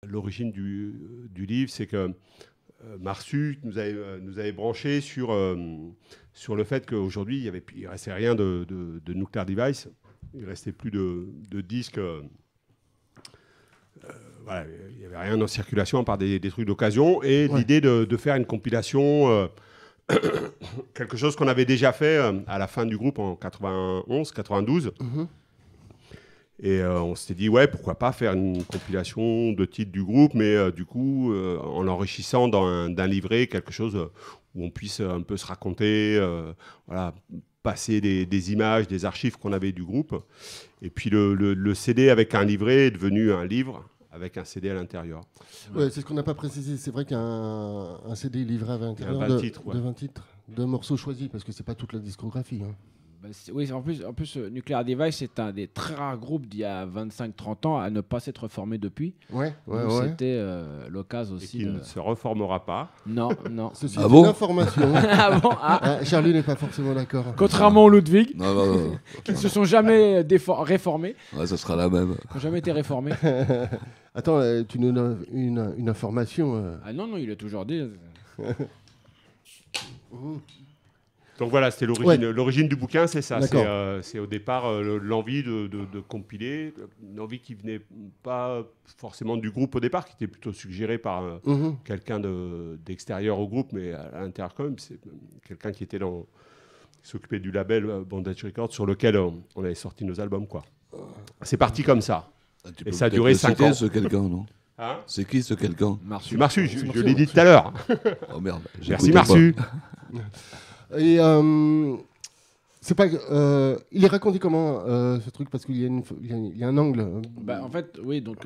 L'origine du livre, c'est que Marsu nous avait branché sur le fait qu'aujourd'hui, il ne restait rien de Nuclear Device. Il ne restait plus de disques. Voilà, il n'y avait rien en circulation à part des trucs d'occasion. Et l'idée de faire une compilation, quelque chose qu'on avait déjà fait à la fin du groupe en 91, 92. Et on s'était dit, ouais, pourquoi pas faire une compilation de titres du groupe, mais du coup, en l'enrichissant d'un livret, quelque chose où on puisse un peu se raconter, voilà, passer des images, des archives qu'on avait du groupe. Et puis le CD avec un livret est devenu un livre avec un CD à l'intérieur. Ouais, c'est ce qu'on n'a pas précisé. C'est vrai qu'un CD livré à l'intérieur 20 titres, de 20 titres, de morceaux choisis, parce que c'est pas toute la discographie. Hein. Bah, oui, en plus, Nuclear Device, c'est un des très rares groupes d'il y a 25-30 ans à ne pas s'être formé depuis. Ouais. C'était l'occasion aussi. Et qui ne se reformera pas. Non. Ceci est une information. Ah bon Charlie n'est pas forcément d'accord. Contrairement au Ludwig, Non. qui ne se sont jamais réformés. Ouais, ça sera la même. Qui n'ont jamais été réformés. Attends, tu nous donnes une information. Ah non, il a toujours dit. Donc voilà, c'était l'origine du bouquin, c'est ça. C'est au départ l'envie de compiler, une envie qui venait pas forcément du groupe au départ, qui était plutôt suggérée par quelqu'un d'extérieur au groupe, mais à l'intérieur quand même. C'est quelqu'un qui s'occupait du label Bondage Records, sur lequel on avait sorti nos albums, quoi. C'est parti comme ça. Et ça a duré 5 ans. C'est ce quelqu'un, non c'est qui ce quelqu'un? Marsu, je l'ai dit tout à l'heure. Oh merde. Merci Marsu. Et c'est pas. Il est raconté comment ce truc, parce qu'il y a un angle. Bah, en fait, oui. Donc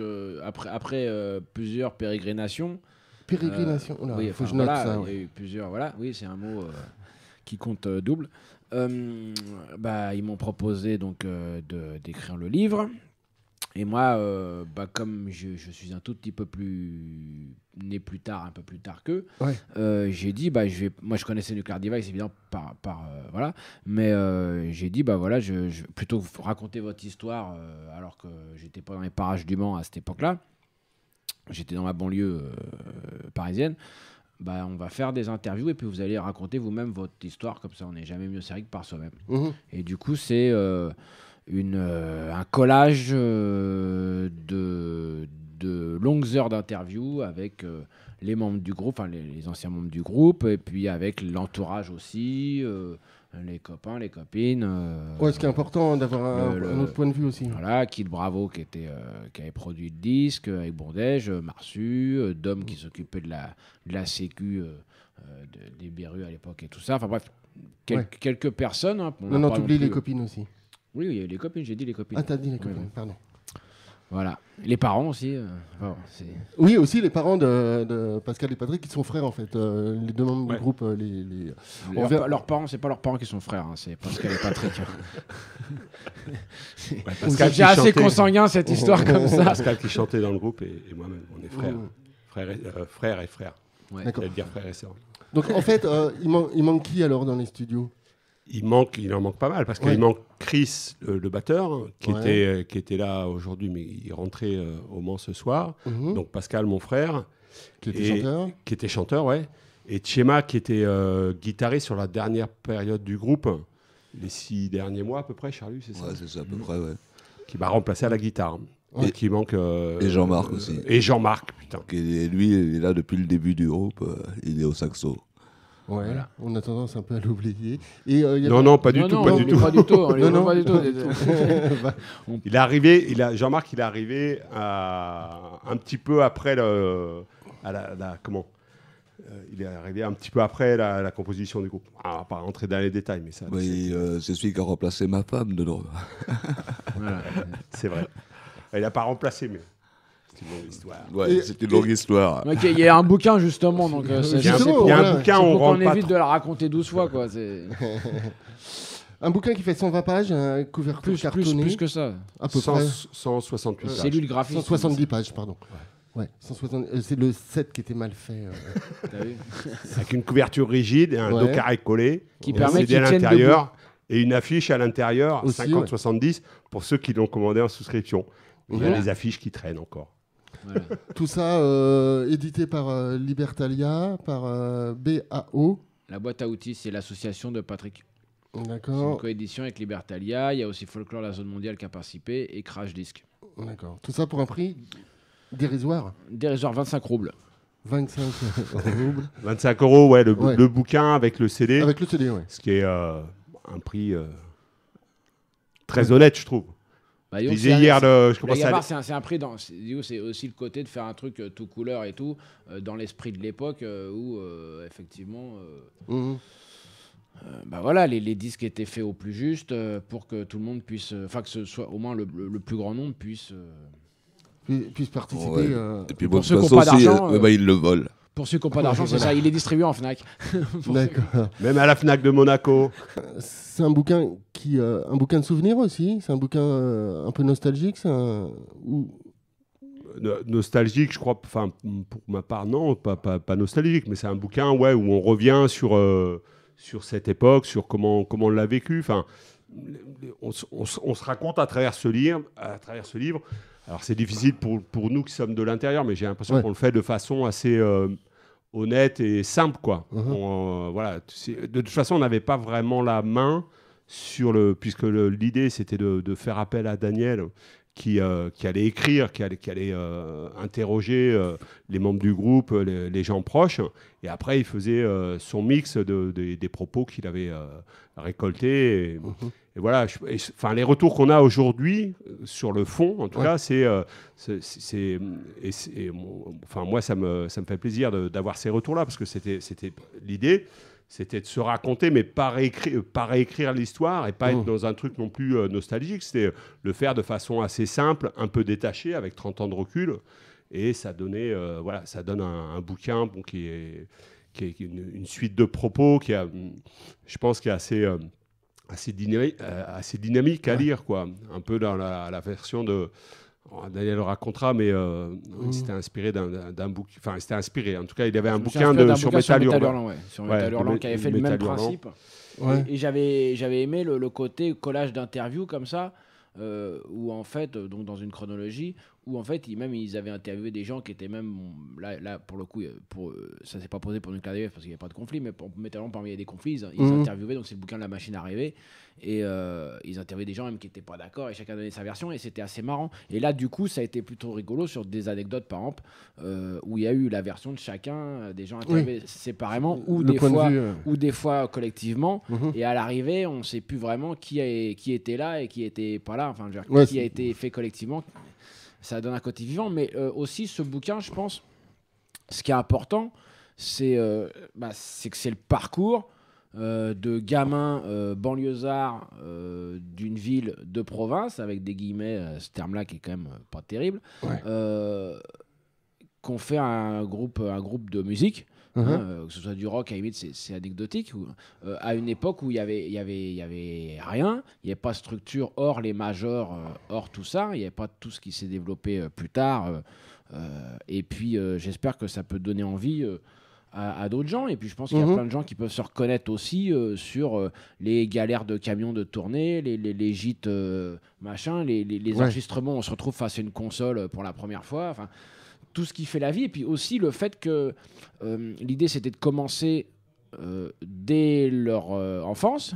après plusieurs pérégrinations. Pérégrinations. Oui, faut que je note ça. Il y a eu plusieurs. Voilà. Oui, c'est un mot qui compte double. Ils m'ont proposé donc d'écrire le livre. Et moi, comme je suis un tout petit peu plus né plus tard, un peu plus tard qu'eux, j'ai dit, moi je connaissais Nuclear Device évidemment voilà, mais j'ai dit, je plutôt raconter votre histoire alors que j'étais pas dans les parages du Mans à cette époque-là, j'étais dans ma banlieue parisienne. On va faire des interviews et puis vous allez raconter vous-même votre histoire, comme ça on n'est jamais mieux servi que par soi-même. Et du coup, c'est un collage de longues heures d'interview avec les membres du groupe, enfin les anciens membres du groupe, et puis avec l'entourage aussi, les copains, les copines. Ce qui est important d'avoir un autre point de vue aussi. Voilà, Kid Bravo qui avait produit le disque avec Bondage, Marsu, Dom qui s'occupait de la sécu des Berus à l'époque et tout ça. Enfin bref, quelques personnes. Hein, non, t'oublies les copines aussi. Oui, il y a les copines, j'ai dit les copines. Ah, t'as dit les copines, pardon. Voilà. Les parents aussi. Oui, aussi les parents de Pascal et Patrick qui sont frères en fait. Les deux membres du groupe. Leurs parents, c'est pas leurs parents qui sont frères, hein, c'est Pascal et Patrick. Pascal c'est déjà assez consanguin cette histoire comme ça. Pascal qui chantait dans le groupe et moi-même, on est frères et frères. Ouais. Ça veut dire frères et sœurs. Donc en fait, il manque qui alors dans les studios? Il en manque pas mal, parce qu'il manque Chris, le batteur, qui était là aujourd'hui, mais il rentrait au Mans ce soir. Donc Pascal, mon frère, qui était chanteur, ouais. Et Tchema, qui était guitariste sur la dernière période du groupe, les 6 derniers mois à peu près, Charlie, c'est ça? Ouais, c'est ça à peu près, ouais. Qui m'a remplacé à la guitare. Et qui manque. Et Jean-Marc aussi. Et Jean-Marc, putain. Lui, il est là depuis le début du groupe, il est au saxo. Ouais, voilà. On a tendance un peu à l'oublier. Non, pas du tout. Jean-Marc, il est arrivé un petit peu après il est arrivé un petit peu après la composition du groupe. On va pas rentrer dans les détails, mais ça. Oui, c'est celui qui a remplacé ma femme de l'ordre. Voilà, c'est vrai. Il n'a pas remplacé, mais. C'est une longue histoire. Ouais, c'est une longue histoire. Il y a un bouquin justement, donc il y a un bouquin, on évite de la raconter 12 fois, quoi. Un bouquin qui fait 120 pages, un couvercle cartonné. Plus que ça. À peu près. 168 pages. Cellule graphique. 170 pages, pardon. Ouais, 160, c'est le 7 qui était mal fait. T'as vu avec une couverture rigide et un dos carré collé. Qui permet CD à l'intérieur et une affiche à l'intérieur, 50-70, pour ceux qui l'ont commandé en souscription. Il y a les affiches qui traînent encore. Voilà. Tout ça édité par Libertalia, par BAO. La boîte à outils, c'est l'association de Patrick. C'est une D'accord. coédition avec Libertalia. Il y a aussi Folklore, la zone mondiale qui a participé et Crash Disc. D'accord. Tout ça pour un prix dérisoire. Dérisoire 25 roubles. 25 roubles. 25 €, ouais, Ouais. le bouquin avec le CD, Avec le CD, ouais. ce qui est un prix très honnête, je trouve. Bah, Je donc, disais c'est un- hier, c'est- je commence Blague à à... part, c'est un prix dans. C'est aussi le côté de faire un truc tout couleur et tout, dans l'esprit de l'époque où, effectivement, Mhm. bah voilà, les disques étaient faits au plus juste pour que tout le monde puisse. Enfin, que ce soit au moins le plus grand nombre puisse. Puisse participer. Ouais. Et puis Pour bon, ceux qui de ont pas toute façon aussi, d'argent, ils le volent. Pour ceux qui n'ont pas d'argent, c'est Voilà. ça. Il est distribué en Fnac. D'accord. Même à la FNAC de Monaco. C'est un bouquin un bouquin de souvenirs aussi. C'est un bouquin un peu nostalgique. Nostalgique, je crois, enfin, pour ma part, non, pas nostalgique, mais c'est un bouquin, ouais, où on revient sur cette époque, sur comment on l'a vécu. Enfin, on se raconte à travers ce livre. Alors, c'est difficile pour nous qui sommes de l'intérieur, mais j'ai l'impression Ouais. qu'on le fait de façon assez honnête et simple, quoi. Mhm. Voilà. De toute façon, on n'avait pas vraiment la main puisque l'idée, c'était de faire appel à Daniel, qui allait écrire, qui allait interroger les membres du groupe, les gens proches. Et après, il faisait son mix des propos qu'il avait récoltés. Et voilà, enfin, les retours qu'on a aujourd'hui sur le fond, en tout Ouais. cas, enfin, moi, ça me fait plaisir d'avoir ces retours-là, parce que c'était l'idée. C'était de se raconter, mais pas réécrire l'histoire et pas être dans un truc non plus nostalgique. C'était le faire de façon assez simple, un peu détachée, avec 30 ans de recul. Et ça donnait, voilà, ça donne un bouquin qui est une suite de propos je pense, qui est assez dynamique à lire, quoi. Un peu dans la version de... Daniel le racontera, mais il s'était inspiré d'un bouquin. Enfin, il s'était inspiré. En tout cas, il avait un bouquin sur Métal Hurlant. Ouais, sur Métal Hurlant, qui avait fait le même Métal Hurlant. principe. Ouais. Et j'avais aimé le côté collage d'interviews comme ça, où en fait, donc dans une chronologie, où en fait ils avaient interviewé des gens qui étaient même, là pour le coup, ça s'est pas posé pour Nuclear Devil parce qu'il n'y avait pas de conflit, mais pour Métal Hurlant, parmi il y a des conflits, ils interviewaient, donc c'est le bouquin de La Machine à rêver, et ils interviewaient des gens même qui n'étaient pas d'accord, et chacun donnait sa version, et c'était assez marrant. Et là du coup ça a été plutôt rigolo sur des anecdotes, par exemple, où il y a eu la version de chacun, des gens interviewés séparément, ou Le des point de fois vue, ou des fois collectivement. Mhm. Et à l'arrivée, on ne sait plus vraiment qui était là et qui était pas là. Enfin, je veux dire, Ouais, qui a été fait collectivement. Ça donne un côté vivant, mais aussi ce bouquin, je pense, ce qui est important, c'est que c'est le parcours de gamins banlieusards d'une ville de province, avec des guillemets, ce terme-là qui est quand même pas terrible, Ouais. qu'on fait un groupe de musique. Mhm. Que ce soit du rock, à la limite, c'est anecdotique. À une époque où il y avait rien, il n'y avait pas de structure hors les majors, hors tout ça, il n'y avait pas tout ce qui s'est développé plus tard. Et puis, j'espère que ça peut donner envie à d'autres gens. Et puis, je pense qu'il y a plein de gens qui peuvent se reconnaître aussi sur les galères de camions de tournée, les gîtes, machin, les enregistrements. On se retrouve face à une console pour la première fois. Enfin, tout ce qui fait la vie, et puis aussi le fait que l'idée c'était de commencer dès leur enfance,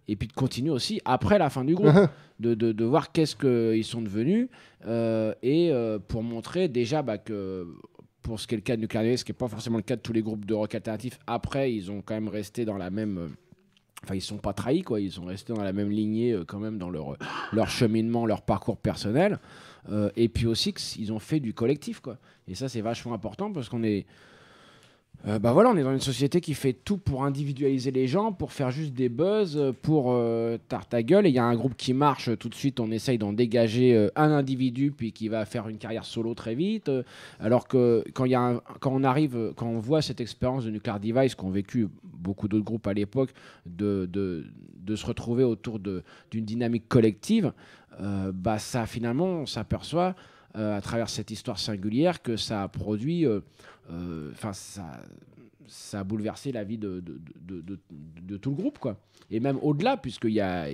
et puis de continuer aussi après la fin du groupe, de voir qu'est-ce qu'ils sont devenus, et pour montrer déjà que pour ce qui est le cas de Nuclear Devil, ce qui n'est pas forcément le cas de tous les groupes de rock alternatif, après ils ont quand même resté dans la même... Enfin, ils ne sont pas trahis, quoi. Ils sont restés dans la même lignée quand même dans leur cheminement, leur parcours personnel. Et puis aussi qu'ils ont fait du collectif, quoi. Et ça, c'est vachement important parce qu'on est... on est dans une société qui fait tout pour individualiser les gens, pour faire juste des buzz, pour ta gueule. Et il y a un groupe qui marche tout de suite, on essaye d'en dégager un individu, puis qui va faire une carrière solo très vite. Alors que quand on voit cette expérience de Nuclear Device qu'ont vécu beaucoup d'autres groupes à l'époque, de se retrouver autour d'une dynamique collective, ça finalement, on s'aperçoit à travers cette histoire singulière que ça a produit... ça a bouleversé la vie de tout le groupe, quoi. Et même au-delà, puisqu'il y a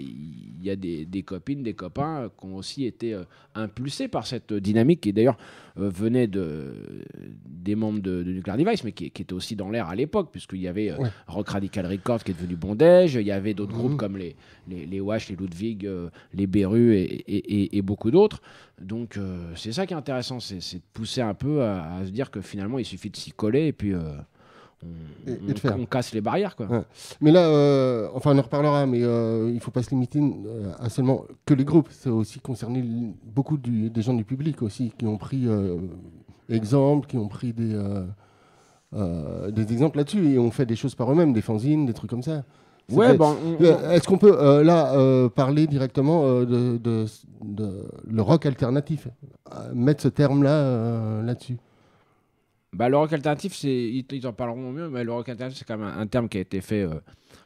des copines, des copains qui ont aussi été impulsés par cette dynamique qui d'ailleurs venait des membres de Nuclear Device, mais qui était aussi dans l'air à l'époque, puisqu'il y avait Rock Radical Records qui est devenu Bondage, il y avait d'autres groupes comme les Wash, les Ludwig, les Beru et beaucoup d'autres. Donc c'est ça qui est intéressant, c'est de pousser un peu à se dire que finalement il suffit de s'y coller et puis on casse les barrières, quoi. Ouais. Mais là, enfin on en reparlera, mais il ne faut pas se limiter à seulement que les groupes. Ça a aussi concerné beaucoup des gens du public aussi, qui ont pris exemple, qui ont pris des exemples là-dessus et ont fait des choses par eux-mêmes, des fanzines, des trucs comme ça. Ouais, Est-ce qu'on peut parler directement de le rock alternatif, mettre ce terme-là là-dessus? Bah, le rock alternatif, ils en parleront mieux, mais le rock alternatif, c'est quand même un terme qui a été fait,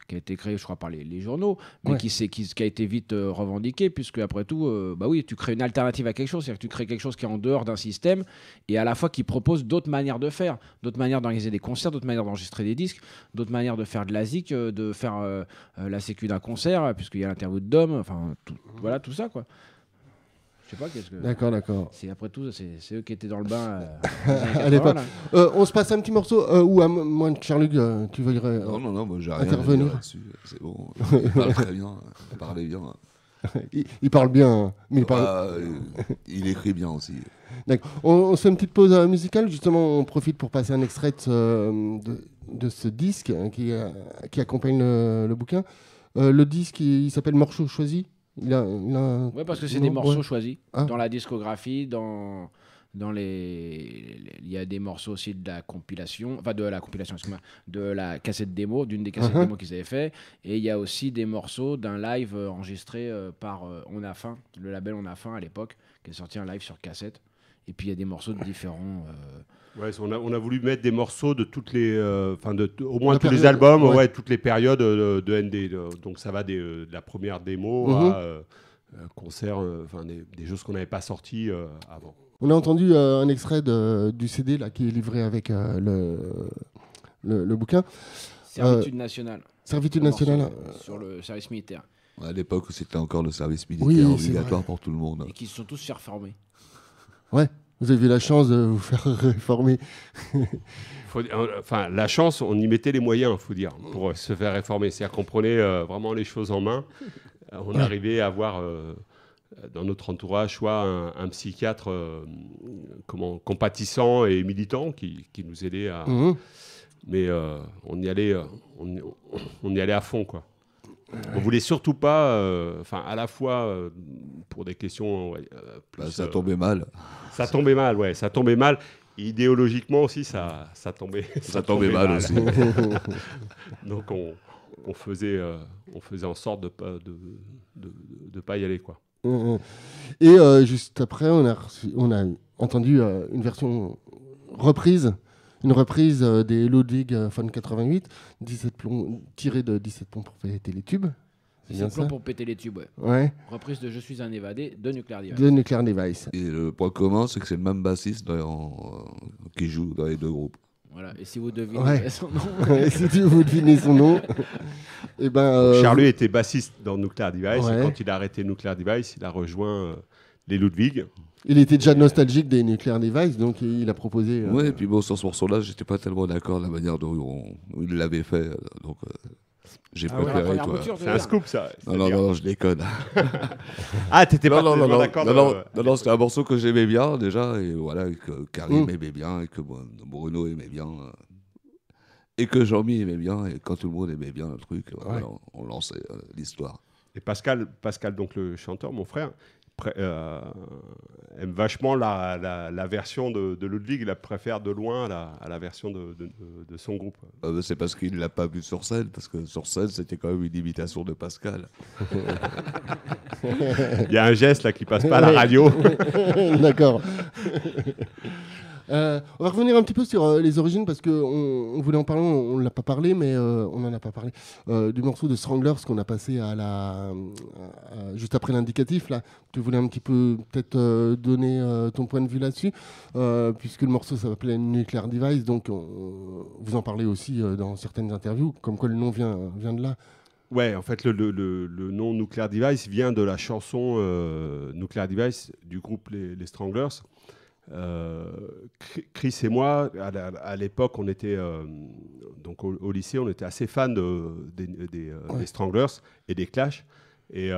qui a été créé, je crois, par les journaux, mais qui a été vite revendiqué, puisque après tout, bah oui, tu crées une alternative à quelque chose, c'est-à-dire que tu crées quelque chose qui est en dehors d'un système, et à la fois qui propose d'autres manières de faire, d'autres manières d'organiser des concerts, d'autres manières d'enregistrer des disques, d'autres manières de faire de la zik, de faire la sécu d'un concert, puisqu'il y a l'interview de Dom, enfin, voilà, tout ça, quoi. Je sais pas, qu'est-ce que... D'accord. C'est, après tout, c'est eux qui étaient dans le bain à l'époque. On se passe un petit morceau, ou à moins de Charles, tu veux Non, moi j'ai rien intervenir à dire là-dessus. C'est bon, il parle très bien, il parlait bien. il parle bien, hein, mais il écrit bien aussi. D'accord. On se fait une petite pause musicale, justement, on profite pour passer un extrait de ce disque qui accompagne le bouquin. Le disque, il s'appelle Morceau choisi. Ouais, parce que c'est des morceaux choisis dans la discographie, il y a des morceaux aussi de la compilation, excuse-moi, de la cassette démo, d'une des cassettes démo qu'ils avaient fait, et il y a aussi des morceaux d'un live enregistré par On a faim, le label On a faim à l'époque, qui a sorti un live sur cassette, et puis il y a des morceaux de différents... Ouais, on a voulu mettre des morceaux de toutes les, au moins tous les albums, toutes les périodes de ND. Donc ça va de la première démo à concert, des choses qu'on n'avait pas sorties avant. On a entendu un extrait du CD là, qui est livré avec le bouquin. Servitude nationale. Servitude nationale. Sur le service militaire. À l'époque, c'était encore le service militaire obligatoire pour tout le monde. Et qui se sont tous fait reformer. Ouais. Vous avez eu la chance de vous faire réformer. La chance, on y mettait les moyens, il faut dire, pour se faire réformer. C'est-à-dire qu'on prenait vraiment les choses en main. On arrivait à avoir dans notre entourage soit un psychiatre compatissant et militant qui nous aidait à... Mais on y allait à fond, quoi. On voulait surtout pas, à la fois pour des questions plus, ça tombait mal. Ça tombait mal. Et idéologiquement aussi, ça tombait. Ça tombait mal aussi. Donc on faisait en sorte de pas y aller, quoi. Et juste après, on a entendu une version reprise. Une reprise des Ludwig von 88, 17 plombs, tiré de 17 plombs pour péter les tubes. 17 plombs pour péter les tubes, ouais. Reprise de Je suis un évadé de Nuclear Device. De Nuclear Device. Et le point commun, c'est que c'est le même bassiste qui joue dans les deux groupes. Voilà, et si vous devinez son nom... si vous devinez son nom... et Charlie était bassiste dans Nuclear Device, et quand il a arrêté Nuclear Device, il a rejoint les Ludwig. Il était déjà nostalgique des Nuclear Device, donc il a proposé... Oui, et puis bon, sur ce morceau-là, j'étais pas tellement d'accord de la manière dont il l'avait fait, donc j'ai préféré... C'est un scoop, ça. Non, je déconne. T'étais pas d'accord? Non, c'était un morceau que j'aimais bien, déjà, et voilà, que Karim aimait bien, et que Bruno aimait bien, et que Jean-Mi aimait bien, et quand tout le monde aimait bien le truc, on lançait l'histoire. Et Pascal, donc le chanteur, mon frère, aime vachement la version de Ludwig, il la préfère de loin à la version de son groupe. C'est parce qu'il ne l'a pas vu sur scène, parce que sur scène, c'était quand même une imitation de Pascal. Il y a un geste là qui passe pas à la radio. D'accord. On va revenir un petit peu sur les origines parce qu'on voulait en parler, on ne l'a pas parlé, mais on n'en a pas parlé. Du morceau de Stranglers qu'on a passé juste après l'indicatif. Là. Tu voulais un petit peu peut-être donner ton point de vue là-dessus, puisque le morceau s'appelait Nuclear Device, donc vous en parlez aussi dans certaines interviews, comme quoi le nom vient de là. Ouais, en fait, le nom Nuclear Device vient de la chanson Nuclear Device du groupe Les Stranglers. Chris et moi, à l'époque, on était donc au lycée, on était assez fans des Stranglers et des Clash. Et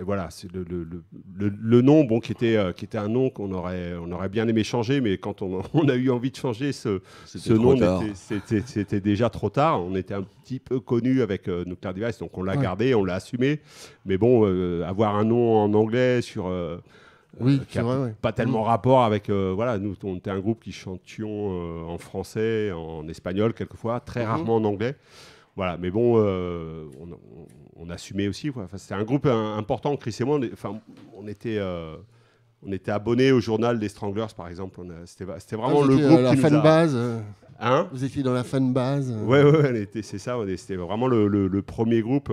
voilà, c'est le nom, bon, qui était un nom qu'on aurait bien aimé changer, mais quand on a eu envie de changer ce nom, c'était déjà trop tard. On était un petit peu connus avec Nuclear Device, donc on l'a gardé, on l'a assumé. Mais bon, avoir un nom en anglais sur qui n'a pas tellement rapport avec... voilà, nous, on était un groupe qui chantions en français, en espagnol quelquefois, très rarement en anglais. Voilà, mais bon, on assumait aussi. Enfin, c'était un groupe important, Chris et moi. On était abonnés au journal des Stranglers, par exemple. C'était vraiment le groupe la qui nous a... fanbase. Hein ? Vous étiez dans la fanbase. Ouais, c'est ça. C'était vraiment le premier groupe...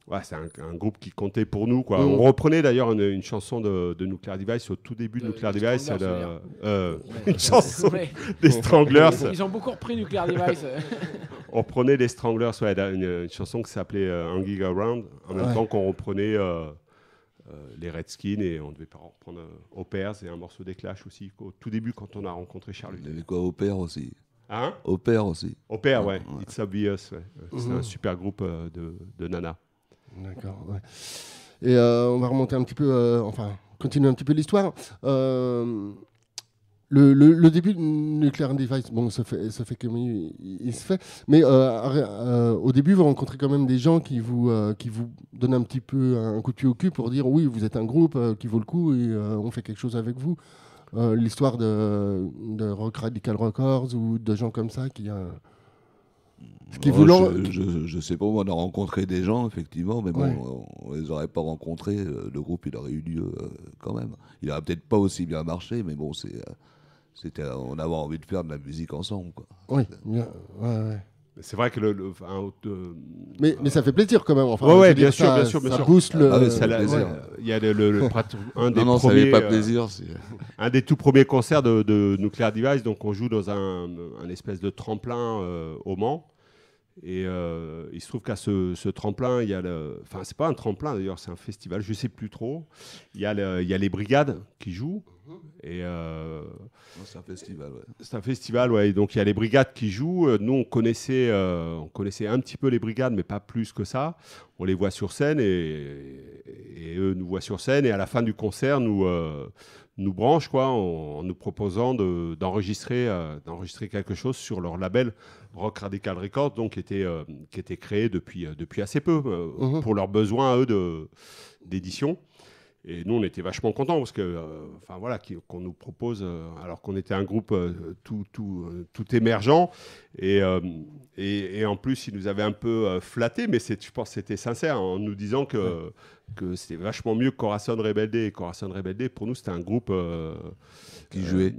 Ouais, c'est un groupe qui comptait pour nous, quoi. On reprenait d'ailleurs une chanson de Nuclear Device au tout début de Nuclear Device. Une chanson des Stranglers. Ils ont beaucoup repris Nuclear Device. On reprenait les Stranglers, une chanson qui s'appelait Hanging Around, en même temps qu'on reprenait les Redskins, et on devait reprendre Au Pairs et un morceau des Clash aussi, au tout début quand on a rencontré Charlie. Il y avait quoi, Au Père aussi? Hein? Au Père aussi. Au Père, ouais. It's Obvious, ouais. C'est un super groupe de nana. D'accord, ouais. Et on va remonter un petit peu, continuer un petit peu l'histoire. Le début de Nuclear Device, bon, ça fait comme il se fait, mais au début, vous rencontrez quand même des gens qui vous donnent un petit peu un coup de pied au cul pour dire oui, vous êtes un groupe qui vaut le coup et on fait quelque chose avec vous. L'histoire de Rock Radical Records ou de gens comme ça qui... Je sais pas, on a rencontré des gens, effectivement, mais bon, on les aurait pas rencontrés. Le groupe, il aurait eu lieu quand même. Il aurait peut-être pas aussi bien marché, mais bon, c'était on avait envie de faire de la musique ensemble, quoi. Oui, bien, ouais. C'est vrai que mais ça fait plaisir quand même. Enfin, bien sûr. Ça booste le. Il y a un des premiers. Ça fait pas plaisir. Un des tout premiers concerts de Nuclear Device, donc on joue dans un espèce de tremplin au Mans. Et il se trouve qu'à ce tremplin, il y a enfin, c'est pas un tremplin d'ailleurs, c'est un festival, je sais plus trop. Il y a les brigades qui jouent. Et c'est un festival, ouais. C'est un festival, ouais. Et donc il y a les brigades qui jouent. Nous, on connaissait un petit peu les brigades, mais pas plus que ça. On les voit sur scène et eux nous voient sur scène. Et à la fin du concert, nous branchent, quoi, en nous proposant d'enregistrer quelque chose sur leur label Rock Radical Records, donc qui était créé depuis assez peu pour leurs besoins à eux d'édition. Et nous, on était vachement contents parce que, qu'on nous propose, alors qu'on était un groupe tout émergent, et en plus, ils nous avaient un peu flattés, mais je pense que c'était sincère, en nous disant que c'était vachement mieux que Corazon Rebelde. Et Corazon Rebelde, pour nous, c'était un groupe qui jouait,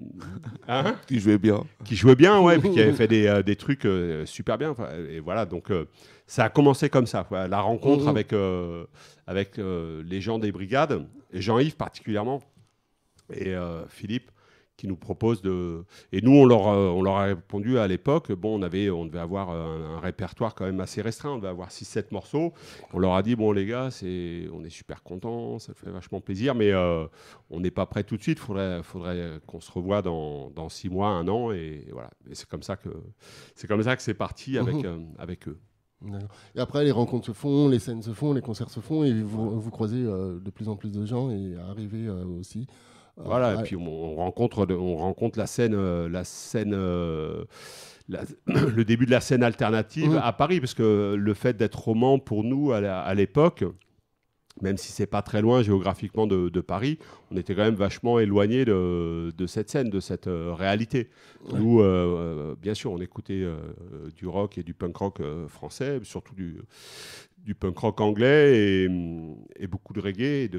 qui jouait bien. Qui jouait bien, ouais, puis qui avait fait des trucs super bien. Et voilà, donc ça a commencé comme ça, quoi, la rencontre avec les gens des brigades, et Jean-Yves particulièrement, et Philippe, qui nous propose Et nous, on leur a répondu à l'époque, bon, on devait avoir un répertoire quand même assez restreint, on devait avoir 6-7 morceaux. On leur a dit, bon les gars, on est super contents, ça fait vachement plaisir, mais on n'est pas prêt tout de suite, faudrait qu'on se revoie dans 6 mois, 1 an, et voilà. Et c'est comme ça que c'est parti avec eux. Et après, les rencontres se font, les scènes se font, les concerts se font, et vous croisez de plus en plus de gens, et arrivez aussi... Voilà, et puis on rencontre la scène, le début de la scène alternative à Paris, parce que le fait d'être roman pour nous à l'époque, même si c'est pas très loin géographiquement de Paris, on était quand même vachement éloigné de cette scène, de cette réalité. Ouais. Nous, bien sûr, on écoutait du rock et du punk rock français, surtout du punk rock anglais et beaucoup de reggae et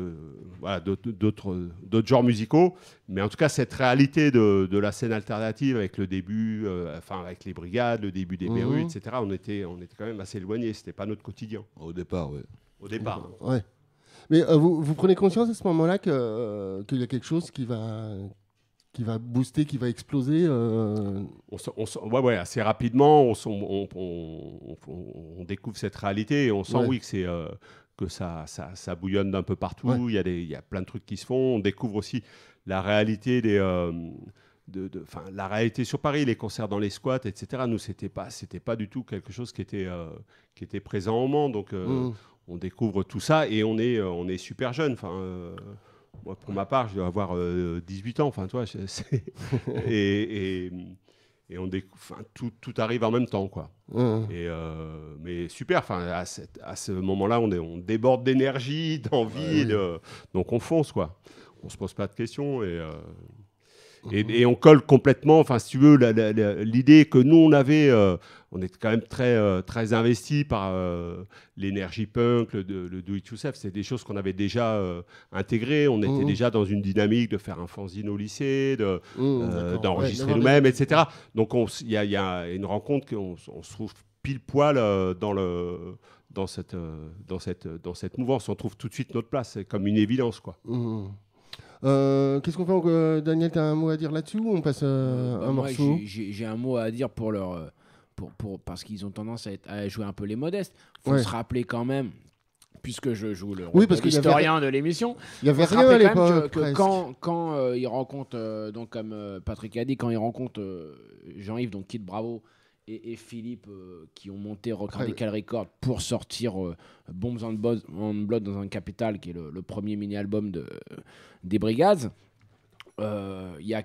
voilà, d'autres genres musicaux. Mais en tout cas, cette réalité de la scène alternative avec le début, avec les brigades, le début des Berus, etc., on était quand même assez éloignés. C'était pas notre quotidien. Au départ, oui. Au départ. Ouais. Mais vous prenez conscience à ce moment-là qu'il y a quelque chose qui va booster, qui va exploser Ouais, assez rapidement, on découvre cette réalité et on sent, oui, que ça bouillonne d'un peu partout. Ouais. Il y a plein de trucs qui se font. On découvre aussi la réalité la réalité sur Paris, les concerts dans les squats, etc. Nous, c'était pas du tout quelque chose qui était présent au Mans. Donc, on découvre tout ça et on est super jeune. Moi, pour ma part, je dois avoir 18 ans. Enfin, toi, et on découvre. Tout arrive en même temps, quoi. Mais super. Enfin, à ce moment-là, on déborde d'énergie, d'envie, donc on fonce, quoi. On se pose pas de questions et on colle complètement. Enfin, si tu veux, l'idée que nous on avait, on était quand même très investi par l'énergie punk, le do it yourself. C'est des choses qu'on avait déjà intégrées. On était déjà dans une dynamique de faire un fanzine au lycée, d'enregistrer nous-mêmes, etc. Donc il y a une rencontre qu'on se trouve pile poil dans cette mouvance. On trouve tout de suite notre place. C'est comme une évidence, quoi. Qu'est-ce qu'on fait Daniel, tu as un mot à dire là-dessus ou on passe un morceau? J'ai un mot à dire parce qu'ils ont tendance à jouer un peu les modestes. Il faut se rappeler quand même, puisque je joue le rôle de l'historien de l'émission, il y avait rien à l'époque. Quand ils rencontrent, donc comme Patrick a dit, quand ils rencontrent Jean-Yves, donc Kid Bravo, et Philippe, qui ont monté Rock Radical Records pour sortir Bombs and Blood dans un Capital, qui est le premier mini-album des Brigades. Il y a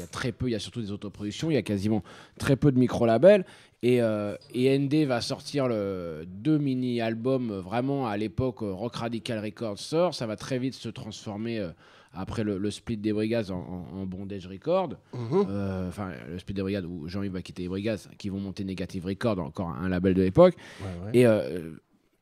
très peu, il y a surtout des autoproductions, il y a quasiment très peu de micro-labels. Et ND va sortir 2 mini-albums, vraiment à l'époque, Rock Radical Records sort, ça va très vite se transformer après le split des Brigades en Bondage Records. Le split des Brigades où Jean-Yves va quitter les Brigades, qui vont monter Negative Records, encore un label de l'époque. Et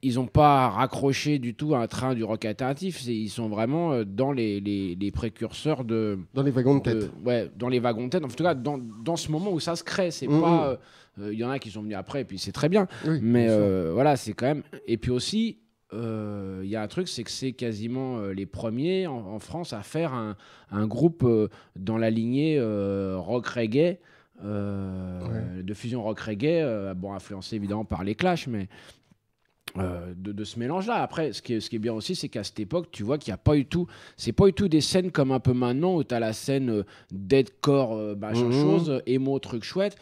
ils n'ont pas raccroché du tout à un train du rock alternatif. Ils sont vraiment dans les précurseurs de... Dans les wagons de tête. Dans les wagons de tête. En tout cas, dans ce moment où ça se crée. C'est pas... Il y en a qui sont venus après, et puis c'est très bien. Oui, mais voilà, c'est quand même... Et puis aussi, il y a un truc, c'est que c'est quasiment les premiers en France à faire un groupe dans la lignée rock reggae, de fusion rock reggae, influencé évidemment par les Clash, mais... de ce mélange-là. Après, ce qui est bien aussi, c'est qu'à cette époque, tu vois qu'il n'y a pas du tout... C'est pas du tout des scènes comme un peu maintenant, où tu as la scène deadcore, chose, emo, truc chouette.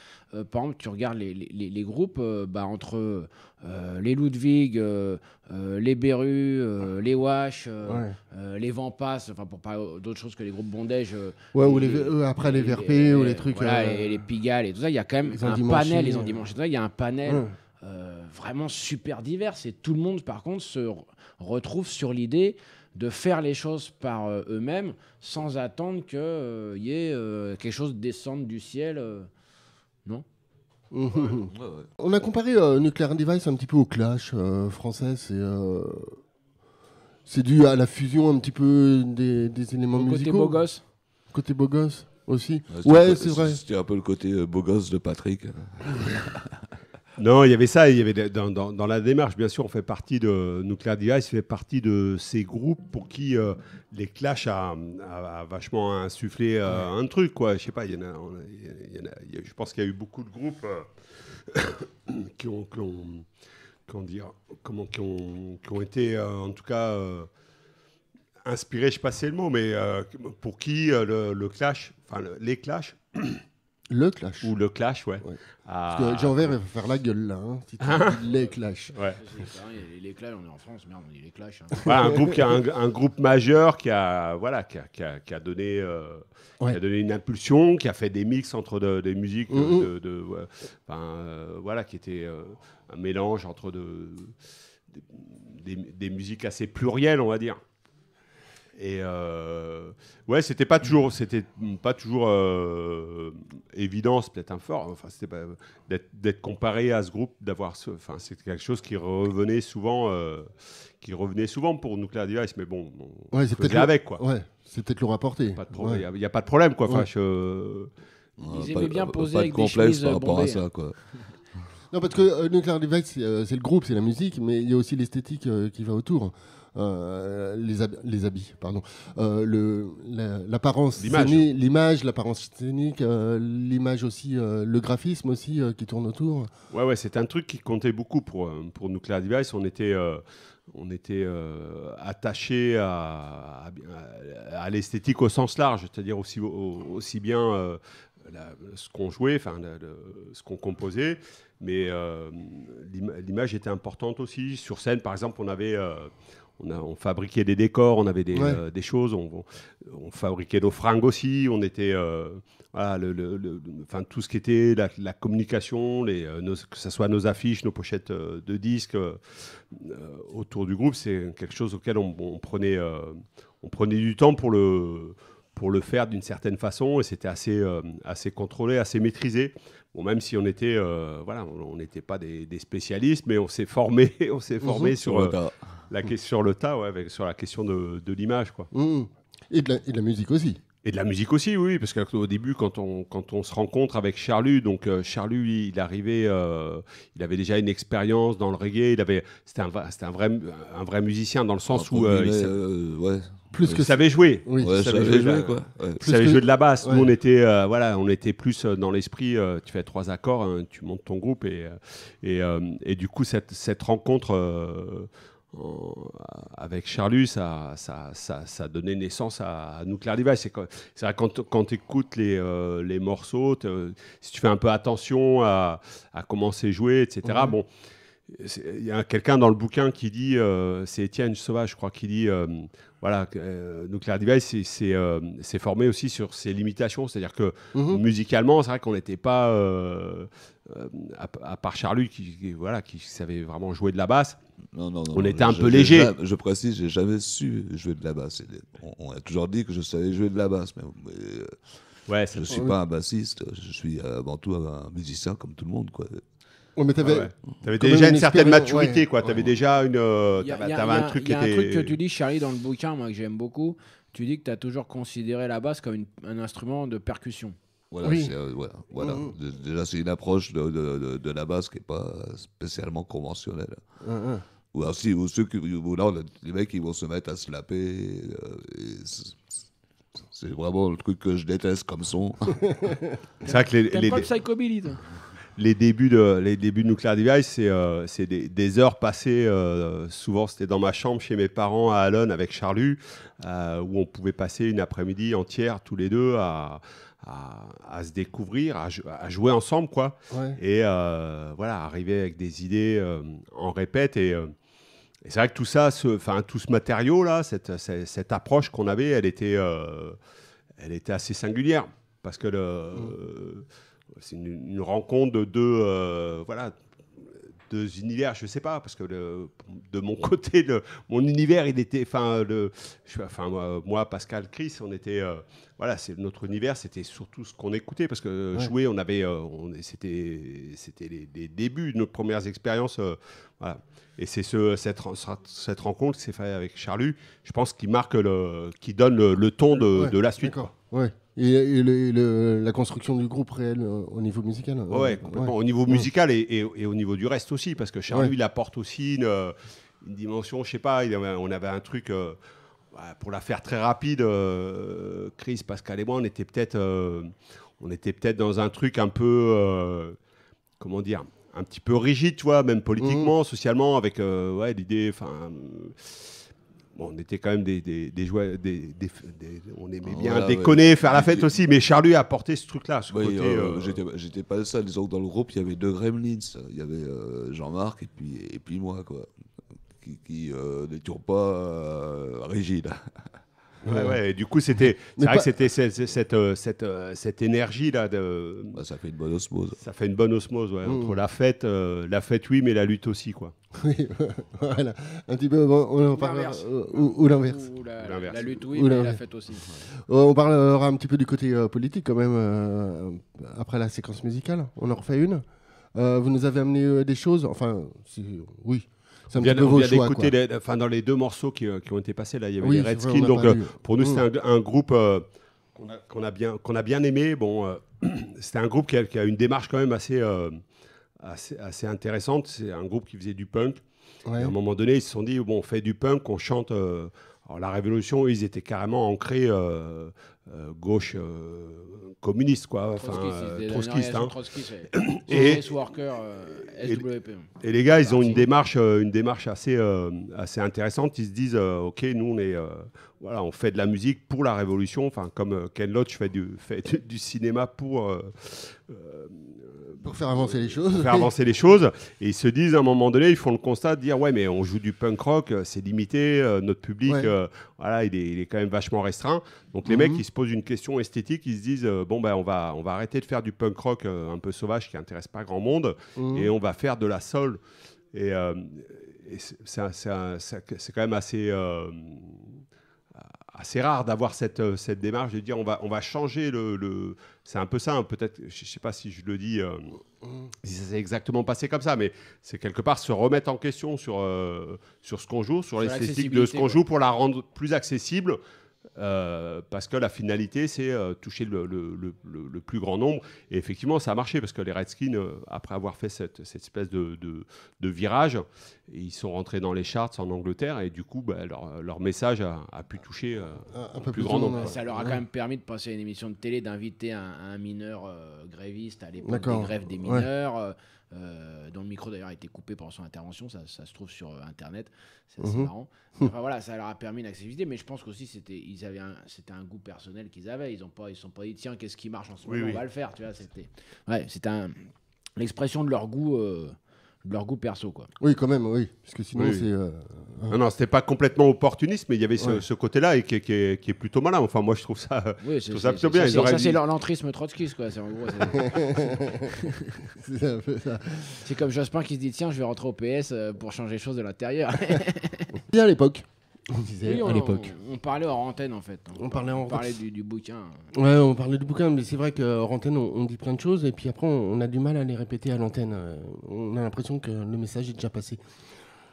Par exemple, tu regardes les groupes entre les Ludwig, les Berus, les Wash, les Vampas, pour parler d'autres choses que les groupes Bondage. Après les VRP ou les trucs... et les Pigalle et tout ça, il y a quand même un panel, les Endimanchés, il y a un panel... vraiment super divers, et tout le monde par contre se retrouve sur l'idée de faire les choses par eux-mêmes sans attendre qu'il y ait quelque chose descende du ciel, non? On a comparé Nuclear Device un petit peu au Clash français. C'est dû à la fusion un petit peu des éléments musicaux. Côté beau gosse aussi. C'est vrai. C'était un peu le côté beau gosse de Patrick. Non, il y avait ça, il y avait dans la démarche, bien sûr, on fait partie de Nuclear Device, fait partie de ces groupes pour qui les Clash a vachement insufflé un truc, quoi. Je sais pas, je pense qu'il y a eu beaucoup de groupes qui ont été en tout cas inspirés, je sais pas si c'est le mot, mais pour qui le Clash, les Clash. Le Clash. Ou le Clash, ouais. Parce que Jean-Vert va faire la gueule, là, hein, si tu dis les Clash. Ouais. Les Clash, on est en France, merde, on dit les Clash. Hein. Voilà, un groupe majeur qui a donné une impulsion, qui a fait des mix entre des musiques, qui était un mélange entre des musiques assez plurielles, on va dire. Ouais, c'était pas toujours évident, c'est peut-être un fort. Enfin, c'était pas d'être comparé à ce groupe, enfin, c'était quelque chose qui revenait souvent pour Nuclear Device, mais bon, on Ouais, c'est faisait peut-être avec quoi. Ouais, c'est peut-être le rapporter. Il y a pas de problème quoi. Enfin, Ils aimaient bien poser pas de avec des complexe chemises par rapport à bombées. ça, quoi. Non, parce que Nuclear Device, c'est le groupe, c'est la musique, mais il y a aussi l'esthétique qui va autour. Les habits, pardon. L'apparence L'image. scénique, l'image, l'apparence scénique, l'image aussi, le graphisme aussi qui tourne autour. Ouais, c'est un truc qui comptait beaucoup pour Nuclear Device. On était attaché à l'esthétique au sens large, c'est-à-dire aussi bien ce qu'on jouait, enfin ce qu'on composait, mais l'image était importante aussi. Sur scène, par exemple, on fabriquait des décors, on avait des choses, on fabriquait nos fringues aussi, on était voilà, enfin, tout ce qui était la communication, que ce soit nos affiches, nos pochettes de disques autour du groupe, c'est quelque chose auquel on prenait du temps pour le faire d'une certaine façon, et c'était assez contrôlé, assez maîtrisé. Bon, même si on était, on n'était pas des spécialistes, mais on s'est formé sur le tas, ouais, sur la question de l'image, quoi. Et de la musique aussi. Et de la musique aussi, oui, parce qu'au début, quand on se rencontre avec Charlu, donc Charlu, il arrivait, il avait déjà une expérience dans le reggae, c'était un vrai musicien dans le sens où il savait jouer. Oui. Ouais, il savait jouer, quoi. Ouais. Il savait jouer de la basse. Ouais. Nous, on était plus dans l'esprit, tu fais 3 accords, hein, tu montes ton groupe, et du coup, cette rencontre avec Charlu, ça donnait naissance à Nuclear Device. C'est vrai, quand tu écoutes les morceaux, si tu fais un peu attention à comment c'est joué, etc. Bon, il y a quelqu'un dans le bouquin qui dit, c'est Étienne Sauvage, je crois, qui dit, Nuclear Device, c'est formé aussi sur ses limitations. C'est-à-dire que musicalement, c'est vrai qu'on n'était pas, à part Charlu, qui savait vraiment jouer de la basse. Non, on était un peu léger. Je précise, j'ai jamais su jouer de la basse. On a toujours dit que je savais jouer de la basse, mais je ne suis pas un bassiste. Je suis avant tout un musicien comme tout le monde, quoi. Ouais, mais t'avais déjà une certaine maturité, quoi. Ouais. T'avais déjà un truc qui était. Il y a un truc que tu dis, Charlie, dans le bouquin, moi que j'aime beaucoup. Tu dis que tu as toujours considéré la basse comme un instrument de percussion. Voilà, oui. Voilà. Déjà, c'est une approche de la basse qui n'est pas spécialement conventionnelle. Ou aussi, les mecs qui vont se mettre à slapper. C'est vraiment le truc que je déteste comme son. C'est vrai que T'aimes pas le psychobilly, toi? les débuts de Nuclear Device, c'est des heures passées. Souvent, c'était dans ma chambre chez mes parents à Allonne avec Charlu, où on pouvait passer une après-midi entière tous les deux à se découvrir, à jouer ensemble, quoi. Ouais. Et arriver avec des idées en répète. Et c'est vrai que tout ça, tout ce matériau-là, cette approche qu'on avait, elle était assez singulière. Parce que c'est une rencontre de deux univers, je sais pas, parce que de mon côté, mon univers, il était, moi, Pascal, Chris, on était, c'est notre univers, c'était surtout ce qu'on écoutait, parce que jouer, c'était les débuts de nos premières expériences, voilà. Et c'est cette rencontre qui s'est faite avec Charlu, je pense, qui donne le ton de la suite. D'accord. Ouais. Et la construction du groupe réel au niveau musical. Ouais, complètement. Au niveau musical et au niveau du reste aussi, parce que Charlu, il apporte aussi une dimension, je sais pas, on avait un truc, pour la faire très rapide, Chris, Pascal et moi, on était peut-être dans un truc un peu, comment dire, un petit peu rigide, tu vois, même politiquement, socialement, avec l'idée, bon, on était quand même des joueurs, on aimait bien déconner, faire la fête aussi, mais Charlu a apporté ce truc-là. J'étais pas le seul. Disons que dans le groupe, il y avait 2 gremlins. Il y avait Jean-Marc et puis moi, quoi, qui n'étions pas rigides. Ouais, et du coup, c'est vrai pas- que c'était cette énergie-là. Bah, ça fait une bonne osmose. Ça fait une bonne osmose, ouais, entre la fête, oui, mais la lutte aussi, quoi. Oui, voilà. Un petit peu, bon, on en parlera, L'inverse. ou l'inverse. Ou L'inverse. la lutte, oui, Ou mais l'inverse. la fête aussi. On parlera un petit peu du côté politique quand même, après la séquence musicale. On en refait une. Vous nous avez amené des choses, enfin, oui, c'est un petit peu On vos vient choix. d'écouter, Quoi. dans les 2 morceaux qui ont été passés, là, il y avait Oui, les c'est vrai, Redskins. on n'a Donc, pas lu. pour nous, c'était un groupe qu'on a bien aimé. Bon, c'était un groupe qui a une démarche quand même assez intéressante. C'est un groupe qui faisait du punk. Ouais. Et à un moment donné, ils se sont dit, bon, on fait du punk, on chante. Alors, la Révolution, ils étaient carrément ancrés gauche communiste, quoi. Enfin, trotskiste. Hein. Et Et- Worker, SWP. Et les gars, ils ont Parti. une démarche assez intéressante. Ils se disent, OK, nous, on fait de la musique pour la Révolution. Enfin, comme Ken Loach fait du cinéma pour Pour faire avancer les choses. faire avancer les choses. Et ils se disent, à un moment donné, ils font le constat de dire, ouais, mais on joue du punk rock, c'est limité, notre public, Ouais. voilà, il est quand même vachement restreint. Donc les mecs, ils se posent une question esthétique, ils se disent, bon, ben, on va arrêter de faire du punk rock un peu sauvage qui intéresse pas grand monde, et on va faire de la soul. Et c'est quand même assez rare d'avoir cette démarche de dire on va changer c'est un peu ça, hein, peut-être, je sais pas si je le dis, si ça s'est exactement passé comme ça, mais c'est quelque part se remettre en question sur ce qu'on joue, sur l'esthétique de ce qu'on joue pour la rendre plus accessible. Parce que la finalité, c'est toucher le plus grand nombre. Et effectivement, ça a marché parce que les Redskins, après avoir fait cette espèce de virage, ils sont rentrés dans les charts en Angleterre et du coup, bah, leur message a pu toucher Un un peu plus plus grand de nombre. monde, Ça leur a quand même permis de passer à une émission de télé, d'inviter un mineur gréviste à l'époque des D'accord. grèves des mineurs, dont le micro d'ailleurs a été coupé pendant son intervention, ça se trouve sur internet, c'est assez marrant. Enfin voilà, ça leur a permis une accessibilité, mais je pense qu'aussi c'était un goût personnel qu'ils avaient, ils sont pas dit tiens qu'est-ce qui marche en ce moment, Oui. on va le faire, tu vois, c'était l'expression de leur goût perso quoi. Oui, quand même, oui. Parce que sinon, Oui. c'est. Non, c'était pas complètement opportuniste, mais il y avait ce côté-là et qui est plutôt malin. Enfin, moi, je trouve ça, Oui, je trouve ça plutôt bien. Ils auraient ça dit- c'est l'entrisme trotskiste quoi, c'est en gros C'est un peu ça. c'est comme Jospin qui se dit tiens je vais rentrer au PS pour changer les choses de l'intérieur. Et à l'époque, on disait Oui, à l'époque. on parlait hors antenne en fait. On parlait en du bouquin. Ouais, on parlait du bouquin, mais c'est vrai qu'en antenne, on dit plein de choses, et puis après, on a du mal à les répéter à l'antenne. On a l'impression que le message est déjà passé.